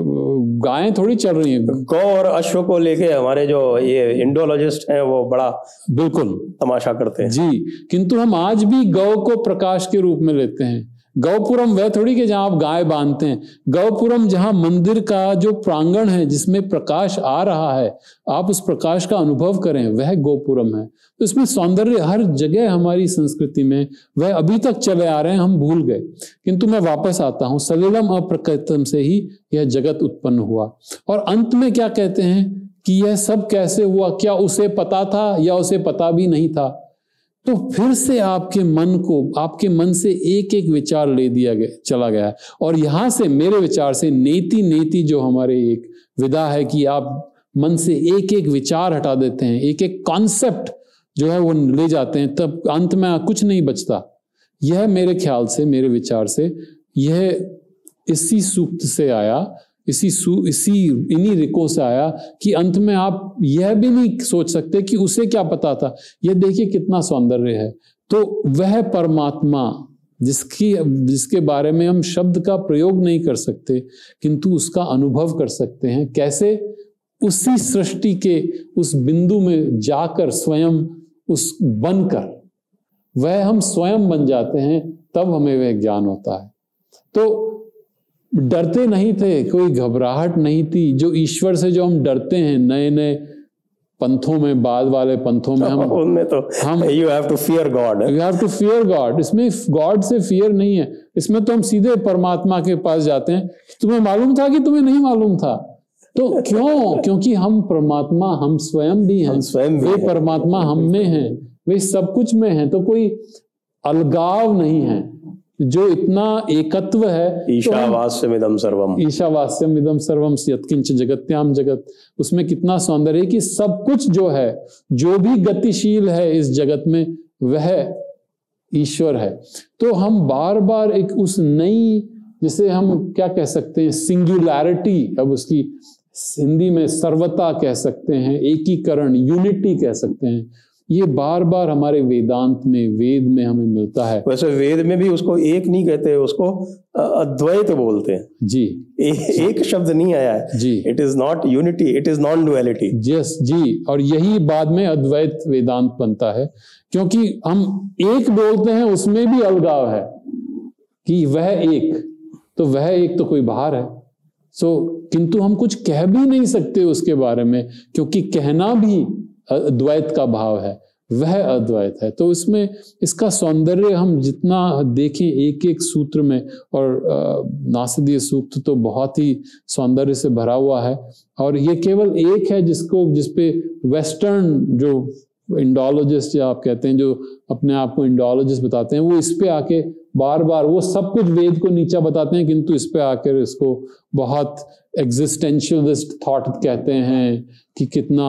गायें थोड़ी चल रही हैं। गौ और अश्व को लेके हमारे जो ये इंडोलॉजिस्ट हैं वो बड़ा बिल्कुल तमाशा करते हैं जी। किंतु हम आज भी गौ को प्रकाश के रूप में लेते हैं। गौपुरम वह थोड़ी कि जहां आप गाय बांधते हैं। गौपुरम जहां मंदिर का जो प्रांगण है जिसमें प्रकाश आ रहा है, आप उस प्रकाश का अनुभव करें, वह गोपुरम है। तो इसमें सौंदर्य हर जगह हमारी संस्कृति में वह अभी तक चले आ रहे हैं, हम भूल गए। किंतु मैं वापस आता हूं, सलिलम अप्रकृतम से ही यह जगत उत्पन्न हुआ। और अंत में क्या कहते हैं कि यह सब कैसे हुआ, क्या उसे पता था या उसे पता भी नहीं था। तो फिर से आपके मन से एक एक विचार ले दिया गया, चला गया। और यहां से मेरे विचार से नेति जो हमारे एक विधा है कि आप मन से एक एक विचार हटा देते हैं, एक एक कॉन्सेप्ट जो है वो ले जाते हैं, तब अंत में कुछ नहीं बचता। यह मेरे ख्याल से, मेरे विचार से, यह इसी सूक्त से आया, इन्हीं रिको से आया कि अंत में आप यह भी नहीं सोच सकते कि उसे क्या पता था। यह देखिए कितना सौंदर्य है। तो वह परमात्मा जिसके बारे में हम शब्द का प्रयोग नहीं कर सकते, किंतु उसका अनुभव कर सकते हैं। कैसे? उसी सृष्टि के उस बिंदु में जाकर स्वयं उस बनकर वह हम स्वयं बन जाते हैं, तब हमें वह ज्ञान होता है। तो डरते नहीं थे, कोई घबराहट नहीं थी। जो ईश्वर से जो हम डरते हैं नए नए पंथों में, बाद वाले पंथों में, उनमें तो you have to fear God, you have to fear God. इसमें गॉड से फियर नहीं है, इसमें तो हम सीधे परमात्मा के पास जाते हैं। तुम्हें मालूम था कि तुम्हें नहीं मालूम था, तो क्यों? क्योंकि हम परमात्मा, हम स्वयं भी हैं, वे परमात्मा हम में हैं, वे सब कुछ में हैं। तो कोई अलगाव नहीं है, जो इतना एकत्व है। ईशावास्यमिदं सर्वम, ईशावास्यमिदं सर्वम यत्किंच जगत्याम जगत, उसमें कितना सौंदर्य कि सब कुछ जो है, जो भी गतिशील है इस जगत में, वह ईश्वर है। तो हम बार बार एक उस नई, जिसे हम क्या कह सकते हैं, सिंगुलैरिटी, अब उसकी हिंदी में सर्वता कह सकते हैं, एकीकरण, यूनिटी कह सकते हैं, ये बार बार हमारे वेदांत में, वेद में हमें मिलता है। वैसे वेद में भी उसको एक नहीं कहते, उसको अद्वैत बोलते हैं जी। एक शब्द नहीं आया है जी। It is not unity, it is non duality. Yes जी। और यही बाद में अद्वैत वेदांत बनता है, क्योंकि हम एक बोलते हैं, उसमें भी अलगाव है कि वह एक, तो वह एक तो कोई बाहर है। किंतु हम कुछ कह भी नहीं सकते उसके बारे में, क्योंकि कहना भी अद्वैत का भाव है, वह अद्वैत है। तो इसमें इसका सौंदर्य हम जितना देखें एक एक सूत्र में, और नासदीय सूक्त तो बहुत ही सौंदर्य से भरा हुआ है। और ये केवल एक है जिसपे वेस्टर्न जो इंडोलॉजिस्ट या आप कहते हैं, जो अपने आप को इंडोलॉजिस्ट बताते हैं, वो इस पे आके बार बार वो सब कुछ वेद को नीचा बताते हैं, किंतु इस पे आकर इसको बहुत एग्जिस्टेंशियलिस्ट थॉट कहते हैं कि कितना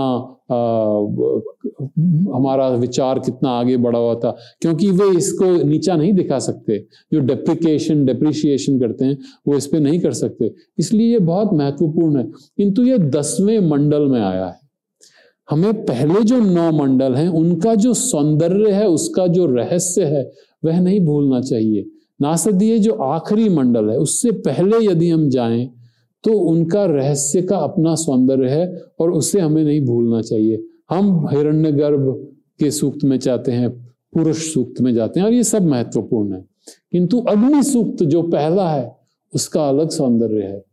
हमारा विचार कितना आगे बढ़ा हुआ था, क्योंकि वे इसको नीचा नहीं दिखा सकते। जो डेप्रिशिएशन करते हैं वो इस पे नहीं कर सकते, इसलिए ये बहुत महत्वपूर्ण है। किंतु ये 10वें मंडल में आया है। हमें पहले जो 9 मंडल हैं उनका जो सौंदर्य है, उसका जो रहस्य है, वह नहीं भूलना चाहिए। नासदीय जो आखिरी मंडल है, उससे पहले यदि हम जाएं तो उनका रहस्य का अपना सौंदर्य है, और उसे हमें नहीं भूलना चाहिए। हम हिरण्यगर्भ के सूक्त में जाते हैं, पुरुष सूक्त में जाते हैं, और ये सब महत्वपूर्ण है। किंतु अग्नि सूक्त जो पहला है, उसका अलग सौंदर्य है।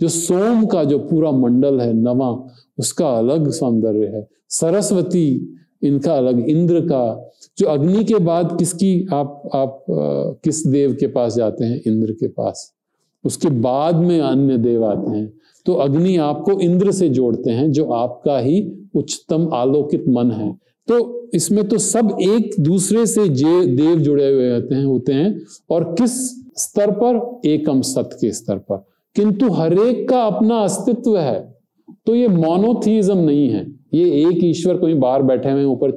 जो सोम का जो पूरा मंडल है 9वां, उसका अलग सौंदर्य है। सरस्वती इनका अलग, इंद्र का, जो अग्नि के बाद किसकी आप किस देव के पास जाते हैं? इंद्र के पास। उसके बाद में अन्य देव आते हैं। तो अग्नि आपको इंद्र से जोड़ते हैं, जो आपका ही उच्चतम आलोकित मन है। तो इसमें तो सब एक दूसरे से देव जुड़े हुए होते हैं और किस स्तर पर? एकम सत के स्तर पर। किंतु हरेक का अपना अस्तित्व है। तो ये मोनोथीइज्म नहीं है, ये एक ईश्वर कोई बाहर बैठे हुए हैं, ऊपर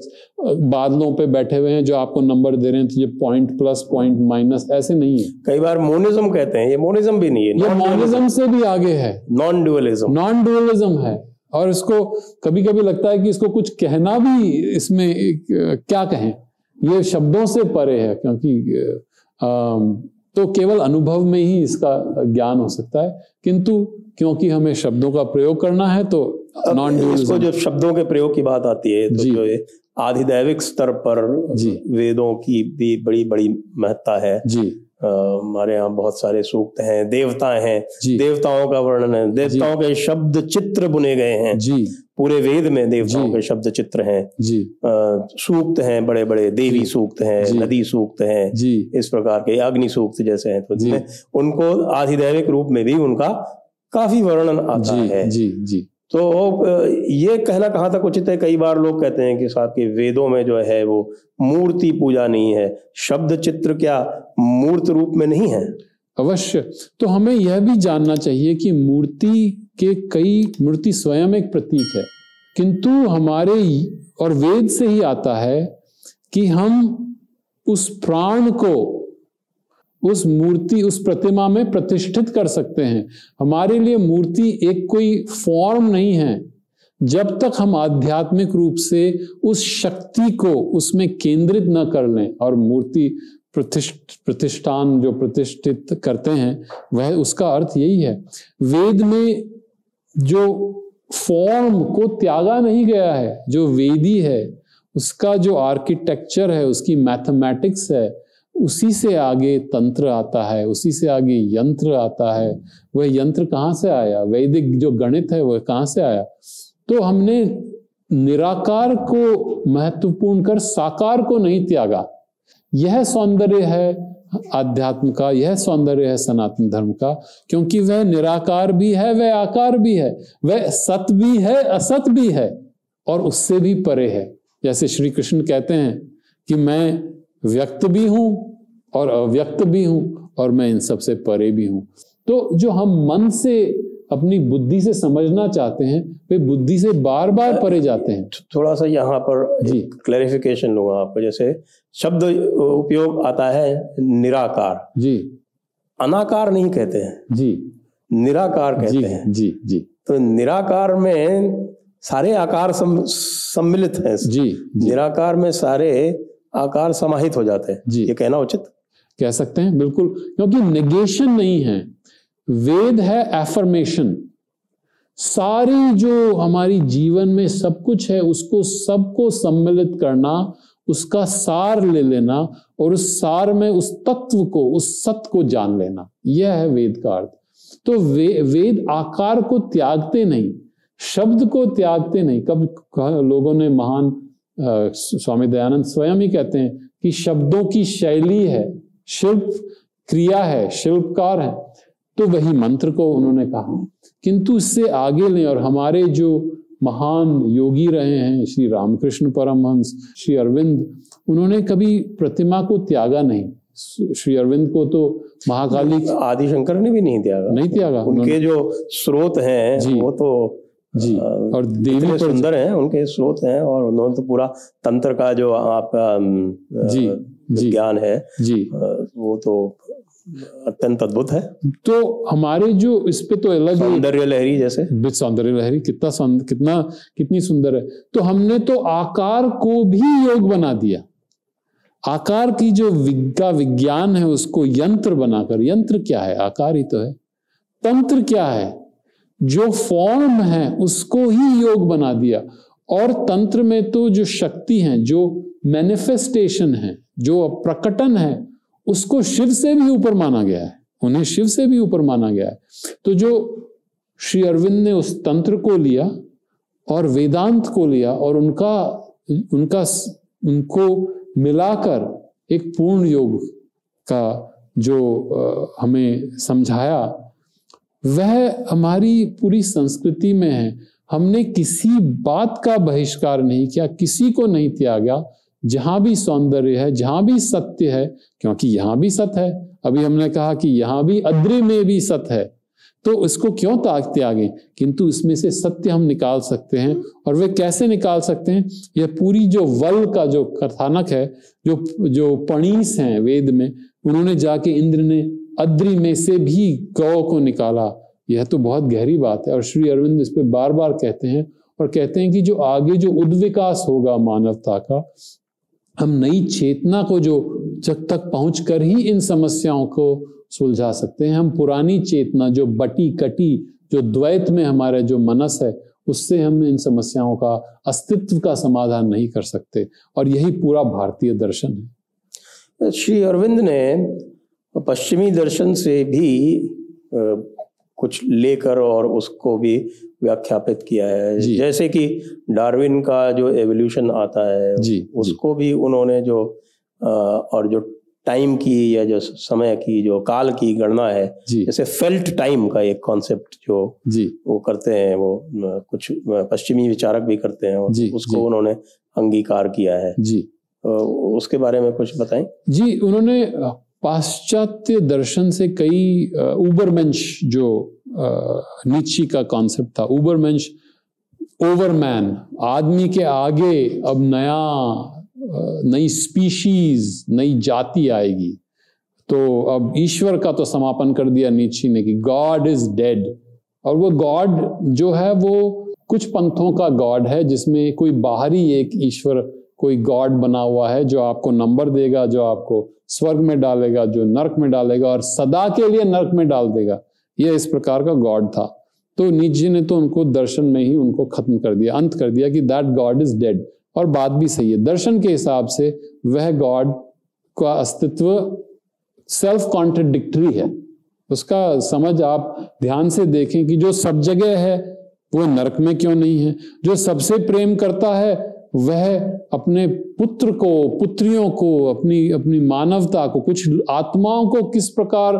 बादलों पे बैठे हुए हैं जो आपको नंबर दे रहे हैं, तो ये पॉइंट प्लस पॉइंट माइनस, ऐसे नहीं है। कई बार मोनिज्म कहते हैं, ये मोनिज्म भी नहीं है, ये मोनिज्म से भी आगे है, नॉन ड्यूअलिज्म है। और इसको कभी कभी लगता है कि इसको कुछ कहना भी, इसमें क्या कहें, ये शब्दों से परे है, क्योंकि तो केवल अनुभव में ही इसका ज्ञान हो सकता है। किंतु क्योंकि हमें शब्दों का प्रयोग करना है, तो नॉन ड्यूअलिज्म। जो शब्दों के प्रयोग की बात आती है, तो जो आधिदैविक स्तर पर वेदों की भी बड़ी बड़ी महत्ता है जी। हमारे यहाँ बहुत सारे सूक्त हैं, देवता हैं, देवताओं का वर्णन है, देवताओं के शब्द चित्र बुने गए हैं जी। पूरे वेद में देवताओं के शब्द चित्र हैं जी। सूक्त हैं, बड़े बड़े देवी सूक्त हैं, नदी सूक्त हैं जी। इस प्रकार के अग्नि सूक्त जैसे हैं, तो उनको आधिदैविक रूप में भी उनका काफी वर्णन आता है जी जी। तो ये कहना कहाँ तक उचित है? कई बार लोग कहते हैं कि साहब के वेदों में जो है वो मूर्ति पूजा नहीं है, शब्द चित्र क्या मूर्त रूप में नहीं है? अवश्य। तो हमें यह भी जानना चाहिए कि मूर्ति स्वयं एक प्रतीक है, किंतु हमारे और वेद से ही आता है कि हम उस प्राण को उस मूर्ति, उस प्रतिमा में प्रतिष्ठित कर सकते हैं। हमारे लिए मूर्ति एक कोई फॉर्म नहीं है। जब तक हम आध्यात्मिक रूप से उस शक्ति को उसमें केंद्रित न कर लें, और मूर्ति प्रतिष्ठान जो प्रतिष्ठित करते हैं, वह उसका अर्थ यही है। वेद में जो फॉर्म को त्यागा नहीं गया है, जो वेदी है, उसका जो आर्किटेक्चर है, उसकी मैथमेटिक्स है, उसी से आगे तंत्र आता है, उसी से आगे यंत्र आता है। वह यंत्र कहाँ से आया? वैदिक जो गणित है वह कहाँ से आया? तो हमने निराकार को महत्वपूर्ण कर साकार को नहीं त्यागा। यह सौंदर्य है आध्यात्म का, यह सौंदर्य है सनातन धर्म का, क्योंकि वह निराकार भी है, वह आकार भी है, वह सत भी है, असत भी है, और उससे भी परे है। जैसे श्री कृष्ण कहते हैं कि मैं व्यक्त भी हूं और अव्यक्त भी हूं, और मैं इन सब से परे भी हूं। तो जो हम मन से अपनी बुद्धि से समझना चाहते हैं, वे बुद्धि से बार बार परे जाते हैं। थोड़ा सा यहाँ पर क्लैरिफिकेशन लूंगा आपको। जैसे शब्द उपयोग आता है निराकार जी, अनाकार नहीं कहते हैं जी, निराकार कहते हैं जी जी। तो निराकार में सारे आकार सम्मिलित हैं जी। निराकार में सारे आकार समाहित हो जाते हैं जी। ये कहना उचित कह सकते हैं, बिल्कुल, क्योंकि नेगेशन नहीं है, वेद है एफर्मेशन। सारी जो हमारी जीवन में सब कुछ है, उसको सबको सम्मिलित करना, उसका सार ले लेना, और उस सार में उस तत्व को, उस सत्य को जान लेना, यह है वेद का अर्थ। तो वेद आकार को त्यागते नहीं, शब्द को त्यागते नहीं। कब लोगों ने महान स्वामी दयानंद स्वयं ही कहते हैं कि शब्दों की शैली है, शिल्प क्रिया है, शिल्पकार है, तो वही मंत्र को उन्होंने कहा। किंतु इससे आगे लें, और हमारे जो महान योगी रहे हैं, श्री रामकृष्ण परमहंस, श्री अरविंद, उन्होंने कभी प्रतिमा को त्यागा नहीं। श्री अरविंद को तो महाकाली, आदि शंकर ने भी नहीं त्यागा। उनके जो स्रोत हैं वो तो जी, और देवी सुंदर हैं, उनके स्रोत हैं, और उन्होंने तो पूरा तंत्र का जो आपका ज्ञान है जी, वो तो अत्यंत अद्भुत है। तो हमारे जो इस पे तो अलग सौंदर्य लहरी, जैसे सौंदर्य लहरी कितनी सुंदर है। तो हमने तो आकार को भी योग बना दिया। आकार की जो विज्ञान है उसको यंत्र बनाकर, यंत्र क्या है? आकार ही तो है। तंत्र क्या है? जो फॉर्म है उसको ही योग बना दिया। और तंत्र में तो जो शक्ति है, जो मैनिफेस्टेशन है, जो प्रकटन है, उसको शिव से भी ऊपर माना गया है, उन्हें शिव से भी ऊपर माना गया है। तो जो श्री अरविंद ने उस तंत्र को लिया और वेदांत को लिया, और उनको मिलाकर एक पूर्ण योग का जो हमें समझाया वह हमारी पूरी संस्कृति में है। हमने किसी बात का बहिष्कार नहीं किया, किसी को नहीं त्यागा। जहां भी सौंदर्य है, जहां भी सत्य है, क्योंकि यहां भी सत्य है, अभी हमने कहा कि यहां भी अद्रि में भी सत्य है, तो इसको क्यों त्यागें, किंतु इसमें से सत्य हम निकाल सकते हैं। और वे कैसे निकाल सकते हैं? यह पूरी जो वल का जो कथानक है, जो पणीस हैं वेद में, उन्होंने जाके इंद्र ने अद्रि में से भी गौ को निकाला। यह तो बहुत गहरी बात है और श्री अरविंद इस पे बार बार कहते हैं और कहते हैं कि जो आगे जो उद्विकास होगा मानवता का, हम नई चेतना को जो जब तक पहुंच कर ही इन समस्याओं को सुलझा सकते हैं। हम पुरानी चेतना जो बटी कटी, जो द्वैत में हमारे जो मनस है, उससे हम इन समस्याओं का अस्तित्व का समाधान नहीं कर सकते। और यही पूरा भारतीय दर्शन है। श्री अरविंद ने पश्चिमी दर्शन से भी कुछ लेकर और उसको भी व्याख्यापित किया है। जैसे कि डार्विन का जो एवोल्यूशन आता है उसको भी उन्होंने जो और जो टाइम की या जो समय की जो काल की गणना है, जैसे फेल्ट टाइम का एक कॉन्सेप्ट जो वो करते हैं, वो कुछ पश्चिमी विचारक भी करते हैं, उसको उन्होंने अंगीकार किया है। उसके बारे में कुछ बताएं। जी, उन्होंने पाश्चात्य दर्शन से कई उबरमेंश जो नीचे का कॉन्सेप्ट था, उबरमेंश ओवरमैन, आदमी के आगे अब नई स्पीशीज, नई जाति आएगी। तो अब ईश्वर का तो समापन कर दिया नीचे ने कि गॉड इज डेड। और वो गॉड जो है वो कुछ पंथों का गॉड है, जिसमें कोई बाहरी एक ईश्वर, कोई गॉड बना हुआ है जो आपको नंबर देगा, जो आपको स्वर्ग में डालेगा, जो नरक में डालेगा और सदा के लिए नरक में डाल देगा। यह इस प्रकार का गॉड था। तो नीचे ने तो उनको दर्शन में ही उनको खत्म कर दिया, अंत कर दिया कि दैट गॉड इज डेड। और बात भी सही है, दर्शन के हिसाब से वह गॉड का अस्तित्व सेल्फ कॉन्ट्रडिक्टरी है। उसका समझ आप ध्यान से देखें कि जो सब जगह है वो नरक में क्यों नहीं है? जो सबसे प्रेम करता है वह अपने पुत्र को, पुत्रियों को, अपनी मानवता को, कुछ आत्माओं को किस प्रकार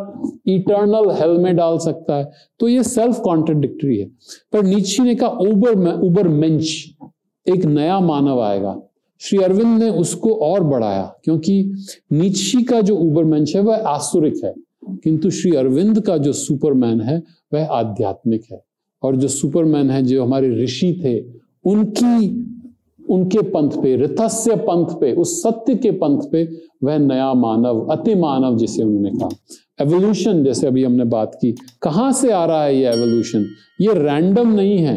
इटर्नल हेल में डाल सकता है? तो ये सेल्फ कॉन्ट्रडिक्टरी है। पर नीचे ने कहा उबरमेंश, एक नया मानव आएगा। श्री अरविंद ने उसको और बढ़ाया, क्योंकि नीचे का जो उबरमेंश है वह आसुरिक है, किंतु श्री अरविंद का जो सुपरमैन है वह आध्यात्मिक है। और जो सुपरमैन है, जो हमारे ऋषि थे, उनके पंथ पे, ऋतस्य पंथ पे, उस सत्य के पंथ पे वह नया मानव, अति मानव जिसे उन्होंने कहा। एवोल्यूशन, जैसे अभी हमने बात की, कहां से आ रहा है ये एवोल्यूशन? ये रैंडम नहीं है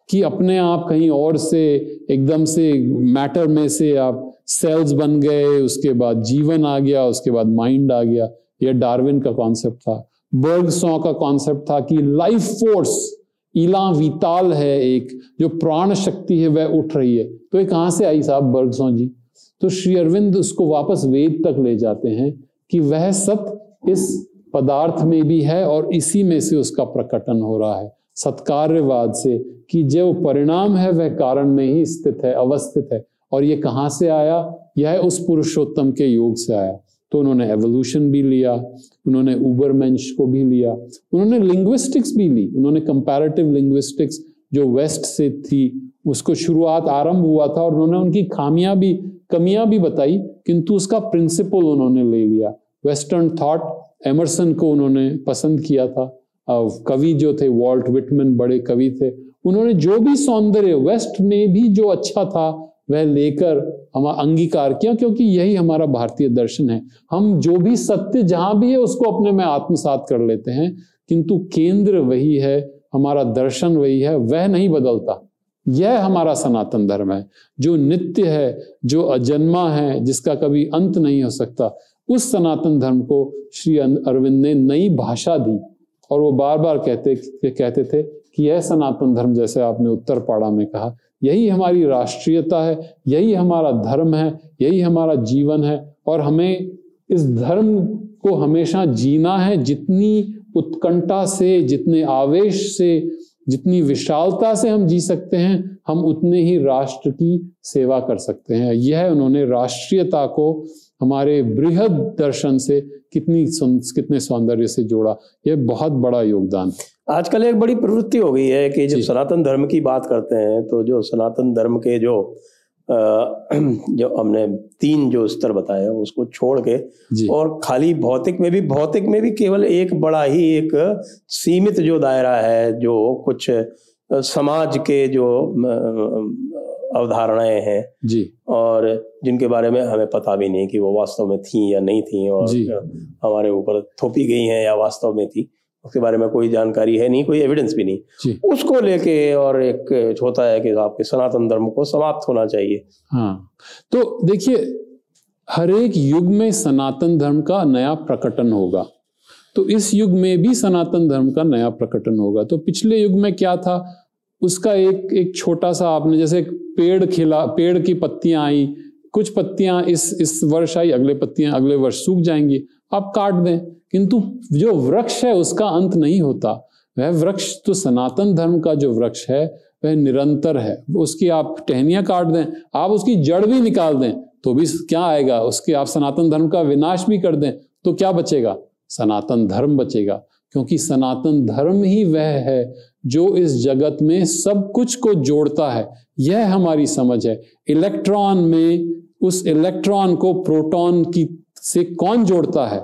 कि अपने आप कहीं और से एकदम से मैटर में से आप सेल्स बन गए, उसके बाद जीवन आ गया, उसके बाद माइंड आ गया। यह डार्विन का कॉन्सेप्ट था। बर्गसॉ का कॉन्सेप्ट था कि लाइफ फोर्स इला विताल है, एक जो प्राण शक्ति है वह उठ रही है। तो ये कहां से आई साहब बर्गसॉ जी? तो श्री अरविंद उसको वापस वेद तक ले जाते हैं कि वह सत्य इस पदार्थ में भी है और इसी में से उसका प्रकटन हो रहा है, सत्कार्यवाद से, कि जो परिणाम है वह कारण में ही स्थित है, अवस्थित है। और ये कहां से आया? यह उस पुरुषोत्तम के योग से आया। तो उन्होंने एवोल्यूशन भी लिया, उन्होंने उबरमेंश को भी लिया, उन्होंने लिंग्विस्टिक्स भी ली। उन्होंने कंपैरेटिव लिंग्विस्टिक्स जो वेस्ट से थी, उसको शुरुआत आरंभ हुआ था और उन्होंने उनकी कमियां भी बताई, किंतु उसका प्रिंसिपल उन्होंने ले लिया। वेस्टर्न थॉट, एमरसन को उन्होंने पसंद किया था। कवि जो थे वॉल्ट विटमैन, बड़े कवि थे, उन्होंने जो भी सौंदर्य वेस्ट में भी जो अच्छा था वह लेकर हमारा अंगीकार किया, क्योंकि यही हमारा भारतीय दर्शन है। हम जो भी सत्य जहां भी है उसको अपने में आत्मसात कर लेते हैं, किंतु केंद्र वही है, हमारा दर्शन वही है, वह नहीं बदलता। यह हमारा सनातन धर्म है, जो नित्य है, जो अजन्मा है, जिसका कभी अंत नहीं हो सकता। उस सनातन धर्म को श्री अरविंद ने नई भाषा दी और वो बार बार कहते थे कि यह सनातन धर्म, जैसे आपने उत्तर पाड़ा में कहा, यही हमारी राष्ट्रीयता है, यही हमारा धर्म है, यही हमारा जीवन है। और हमें इस धर्म को हमेशा जीना है, जितनी उत्कंठा से, जितने आवेश से, जितनी विशालता से हम जी सकते हैं, हम उतने ही राष्ट्र की सेवा कर सकते हैं। यह उन्होंने राष्ट्रीयता को हमारे बृहद दर्शन से कितने सौंदर्य से जोड़ा। यह बहुत बड़ा योगदान। आजकल एक बड़ी प्रवृत्ति हो गई है कि जब सनातन धर्म की बात करते हैं तो जो सनातन धर्म के जो हमने 3 जो स्तर बताए उसको छोड़ के और खाली भौतिक में भी केवल एक बड़ा ही एक सीमित जो दायरा है, जो कुछ समाज के जो अवधारणाएं हैं जी, और जिनके बारे में हमें पता भी नहीं कि वो वास्तव में थी या नहीं थी, और हमारे ऊपर थोपी गई हैं या वास्तव में थी, उसके बारे में कोई जानकारी है नहीं, कोई एविडेंस भी नहीं। उसको लेके और एक होता है कि आपके सनातन धर्म को समाप्त होना चाहिए। हाँ, तो देखिए, हर एक युग में सनातन धर्म का नया प्रकटन होगा, तो इस युग में भी सनातन धर्म का नया प्रकटन होगा। तो पिछले युग में क्या था, उसका एक छोटा सा, आपने जैसे पेड़ खिला, पेड़ की पत्तियां आई, कुछ पत्तियां इस वर्ष आई, अगले पत्तियां अगले वर्ष सूख जाएंगी, आप काट दें, किंतु जो वृक्ष है उसका अंत नहीं होता। वह वृक्ष तो सनातन धर्म का जो वृक्ष है वह निरंतर है। उसकी आप टहनियां काट दें, आप उसकी जड़ भी निकाल दें तो भी क्या आएगा, उसके आप सनातन धर्म का विनाश भी कर दें तो क्या बचेगा, सनातन धर्म बचेगा। क्योंकि सनातन धर्म ही वह है जो इस जगत में सब कुछ को जोड़ता है। यह हमारी समझ है। इलेक्ट्रॉन में उस इलेक्ट्रॉन को प्रोटॉन की से कौन जोड़ता है,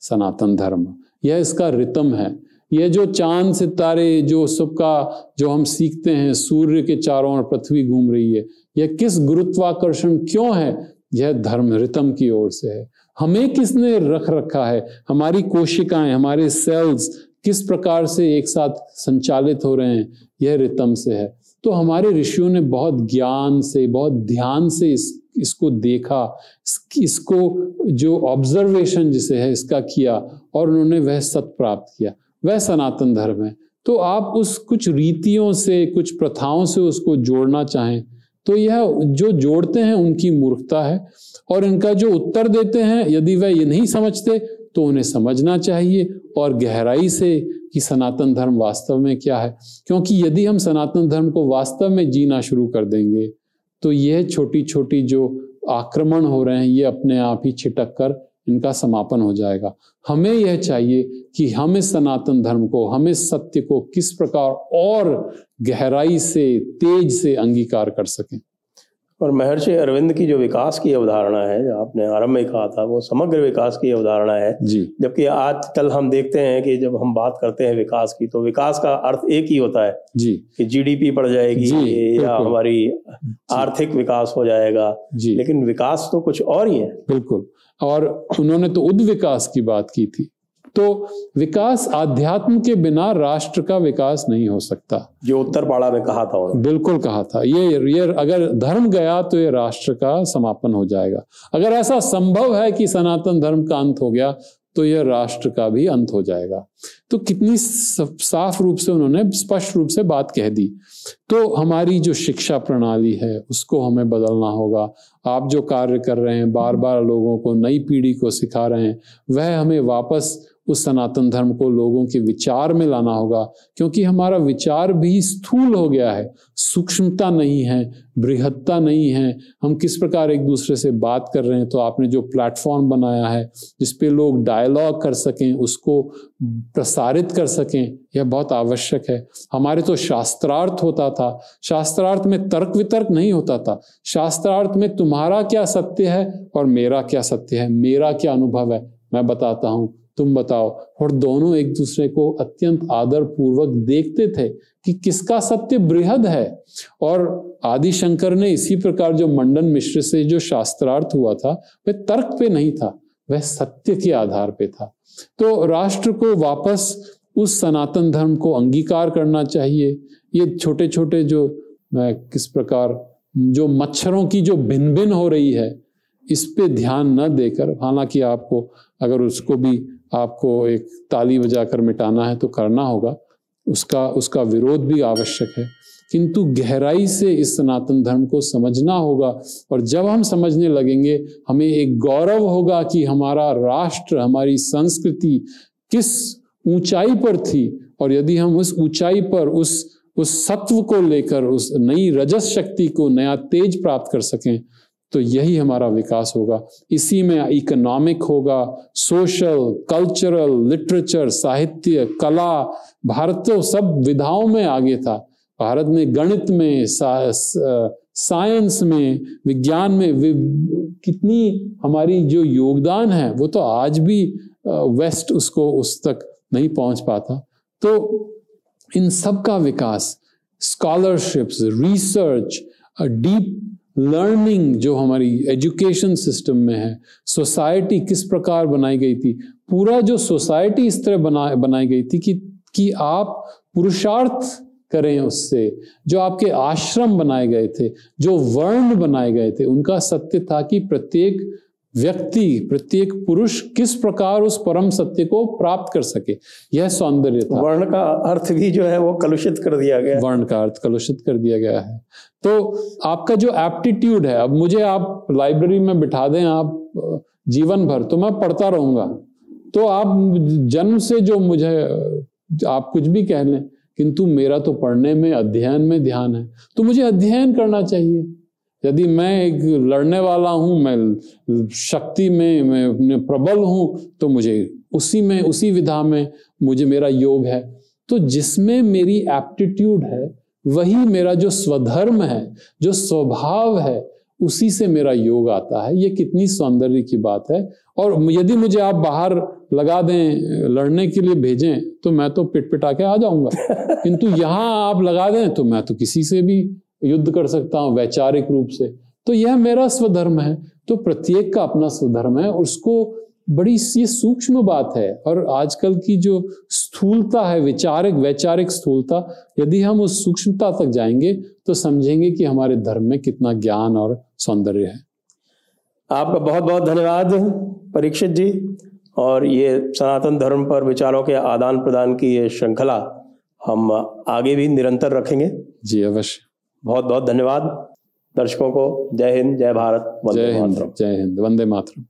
सनातन धर्म। यह इसका रितम है। यह जो चांद सितारे जो सबका जो हम सीखते हैं, सूर्य के चारों ओर पृथ्वी घूम रही है, यह किस गुरुत्वाकर्षण क्यों है, यह धर्म रितम की ओर से है। हमें किसने रख रखा है, हमारी कोशिकाएं, हमारे सेल्स किस प्रकार से एक साथ संचालित हो रहे हैं, यह रितम से है। तो हमारे ऋषियों ने बहुत ज्ञान से, बहुत ध्यान से इसको देखा, इसको जो ऑब्जर्वेशन जिसे है इसका किया, और उन्होंने वह सत्य प्राप्त किया। वह सनातन धर्म है। तो आप उस कुछ रीतियों से, कुछ प्रथाओं से उसको जोड़ना चाहें तो यह जो जोड़ते हैं उनकी मूर्खता है, और इनका जो उत्तर देते हैं, यदि वह ये नहीं समझते तो उन्हें समझना चाहिए और गहराई से कि सनातन धर्म वास्तव में क्या है। क्योंकि यदि हम सनातन धर्म को वास्तव में जीना शुरू कर देंगे तो यह छोटी छोटी जो आक्रमण हो रहे हैं ये अपने आप ही छिटक कर इनका समापन हो जाएगा। हमें यह चाहिए कि हम इस सनातन धर्म को, हम इस सत्य को किस प्रकार और गहराई से, तेज से अंगीकार कर सकें। और महर्षि अरविंद की जो विकास की अवधारणा है, जो आपने आरंभ में कहा था, वो समग्र विकास की अवधारणा है जी। जबकि आजकल हम देखते हैं कि जब हम बात करते हैं विकास की, तो विकास का अर्थ एक ही होता है जी, कि जीडीपी बढ़ जाएगी या हमारी आर्थिक विकास हो जाएगा जी। लेकिन विकास तो कुछ और ही है। बिल्कुल। और उन्होंने तो उद्विकास की बात की थी। तो विकास, आध्यात्म के बिना राष्ट्र का विकास नहीं हो सकता, जो उत्तरपाड़ा में कहा था उन्होंने। बिल्कुल कहा था। ये अगर धर्म गया तो ये राष्ट्र का समापन हो जाएगा। अगर ऐसा संभव है कि सनातन धर्म का अंत हो गया तो यह राष्ट्र का भी अंत हो जाएगा। तो कितनी साफ रूप से उन्होंने स्पष्ट रूप से बात कह दी। तो हमारी जो शिक्षा प्रणाली है उसको हमें बदलना होगा। आप जो कार्य कर रहे हैं, बार बार लोगों को, नई पीढ़ी को सिखा रहे हैं, वह हमें वापस उस सनातन धर्म को लोगों के विचार में लाना होगा। क्योंकि हमारा विचार भी स्थूल हो गया है, सूक्ष्मता नहीं है, बृहत्ता नहीं है। हम किस प्रकार एक दूसरे से बात कर रहे हैं। तो आपने जो प्लेटफॉर्म बनाया है जिसपे लोग डायलॉग कर सकें, उसको प्रसारित कर सकें, यह बहुत आवश्यक है। हमारे तो शास्त्रार्थ होता था, शास्त्रार्थ में तर्क वितर्क नहीं होता था। शास्त्रार्थ में तुम्हारा क्या सत्य है और मेरा क्या सत्य है, मेरा क्या अनुभव है, मैं बताता हूं, तुम बताओ। और दोनों एक दूसरे को अत्यंत आदर पूर्वक देखते थे कि किसका सत्य बृहद है। और आदि शंकर ने इसी प्रकार जो मंडन मिश्र से जो शास्त्रार्थ हुआ था वह तर्क पे नहीं था, वह सत्य के आधार पे था। तो राष्ट्र को वापस उस सनातन धर्म को अंगीकार करना चाहिए। ये छोटे छोटे जो किस प्रकार जो मच्छरों की जो भिन भिन हो रही है, इस पे ध्यान न देकर, हालांकि आपको अगर उसको भी आपको एक ताली बजाकर मिटाना है तो करना होगा, उसका विरोध भी आवश्यक है, किंतु गहराई से इस सनातन धर्म को समझना होगा। और जब हम समझने लगेंगे, हमें एक गौरव होगा कि हमारा राष्ट्र, हमारी संस्कृति किस ऊंचाई पर थी। और यदि हम उस ऊंचाई पर, उस उस सत्व को लेकर उस नई रजस शक्ति को नया तेज प्राप्त कर सकें, तो यही हमारा विकास होगा। इसी में इकोनॉमिक होगा, सोशल, कल्चरल, लिटरेचर, साहित्य, कला। भारत तो सब विधाओं में आगे था। भारत ने गणित में, साइंस में, विज्ञान में कितनी हमारी जो योगदान है वो तो आज भी वेस्ट उसको उस तक नहीं पहुंच पाता। तो इन सब का विकास, स्कॉलरशिप्स, रिसर्च, डीप लर्निंग जो हमारी एजुकेशन सिस्टम में है, सोसाइटी किस प्रकार बनाई गई थी, पूरा जो सोसाइटी इस तरह बनाई गई थी कि आप पुरुषार्थ करें उससे। जो आपके आश्रम बनाए गए थे, जो वर्ण बनाए गए थे, उनका सत्य था कि प्रत्येक व्यक्ति, प्रत्येक पुरुष किस प्रकार उस परम सत्य को प्राप्त कर सके। यह सौंदर्य था। वर्ण का अर्थ भी जो है वो कलुषित कर दिया गया, वर्ण का अर्थ कलुषित कर दिया गया है। तो आपका जो एप्टीट्यूड है, अब मुझे आप लाइब्रेरी में बिठा दें आप जीवन भर, तो मैं पढ़ता रहूंगा। तो आप जन्म से जो मुझे आप कुछ भी कह लें, किंतु मेरा तो पढ़ने में, अध्ययन में ध्यान है, तो मुझे अध्ययन करना चाहिए। यदि मैं एक लड़ने वाला हूं, मैं शक्ति में मैं अपने प्रबल हूं, तो मुझे उसी विधा में मुझे मेरा योग है। तो जिसमें मेरी एप्टीट्यूड है वही मेरा जो स्वधर्म है, जो स्वभाव है, उसी से मेरा योग आता है। ये कितनी सौंदर्य की बात है। और यदि मुझे आप बाहर लगा दें, लड़ने के लिए भेजें, तो मैं तो पिट-पिटा के आ जाऊंगा। किंतु यहाँ आप लगा दें तो मैं तो किसी से भी युद्ध कर सकता हूं वैचारिक रूप से। तो यह मेरा स्वधर्म है। तो प्रत्येक का अपना स्वधर्म है, उसको बड़ी ये सूक्ष्म बात है। और आजकल की जो स्थूलता है, वैचारिक स्थूलता, यदि हम उस सूक्ष्मता तक जाएंगे तो समझेंगे कि हमारे धर्म में कितना ज्ञान और सौंदर्य है। आपका बहुत बहुत धन्यवाद परीक्षित जी। और ये सनातन धर्म पर विचारों के आदान प्रदान की ये श्रृंखला हम आगे भी निरंतर रखेंगे। जी अवश्य। बहुत बहुत धन्यवाद। दर्शकों को जय हिंद, जय भारत, वंदे मातरम। जय हिंद, वंदे मातरम।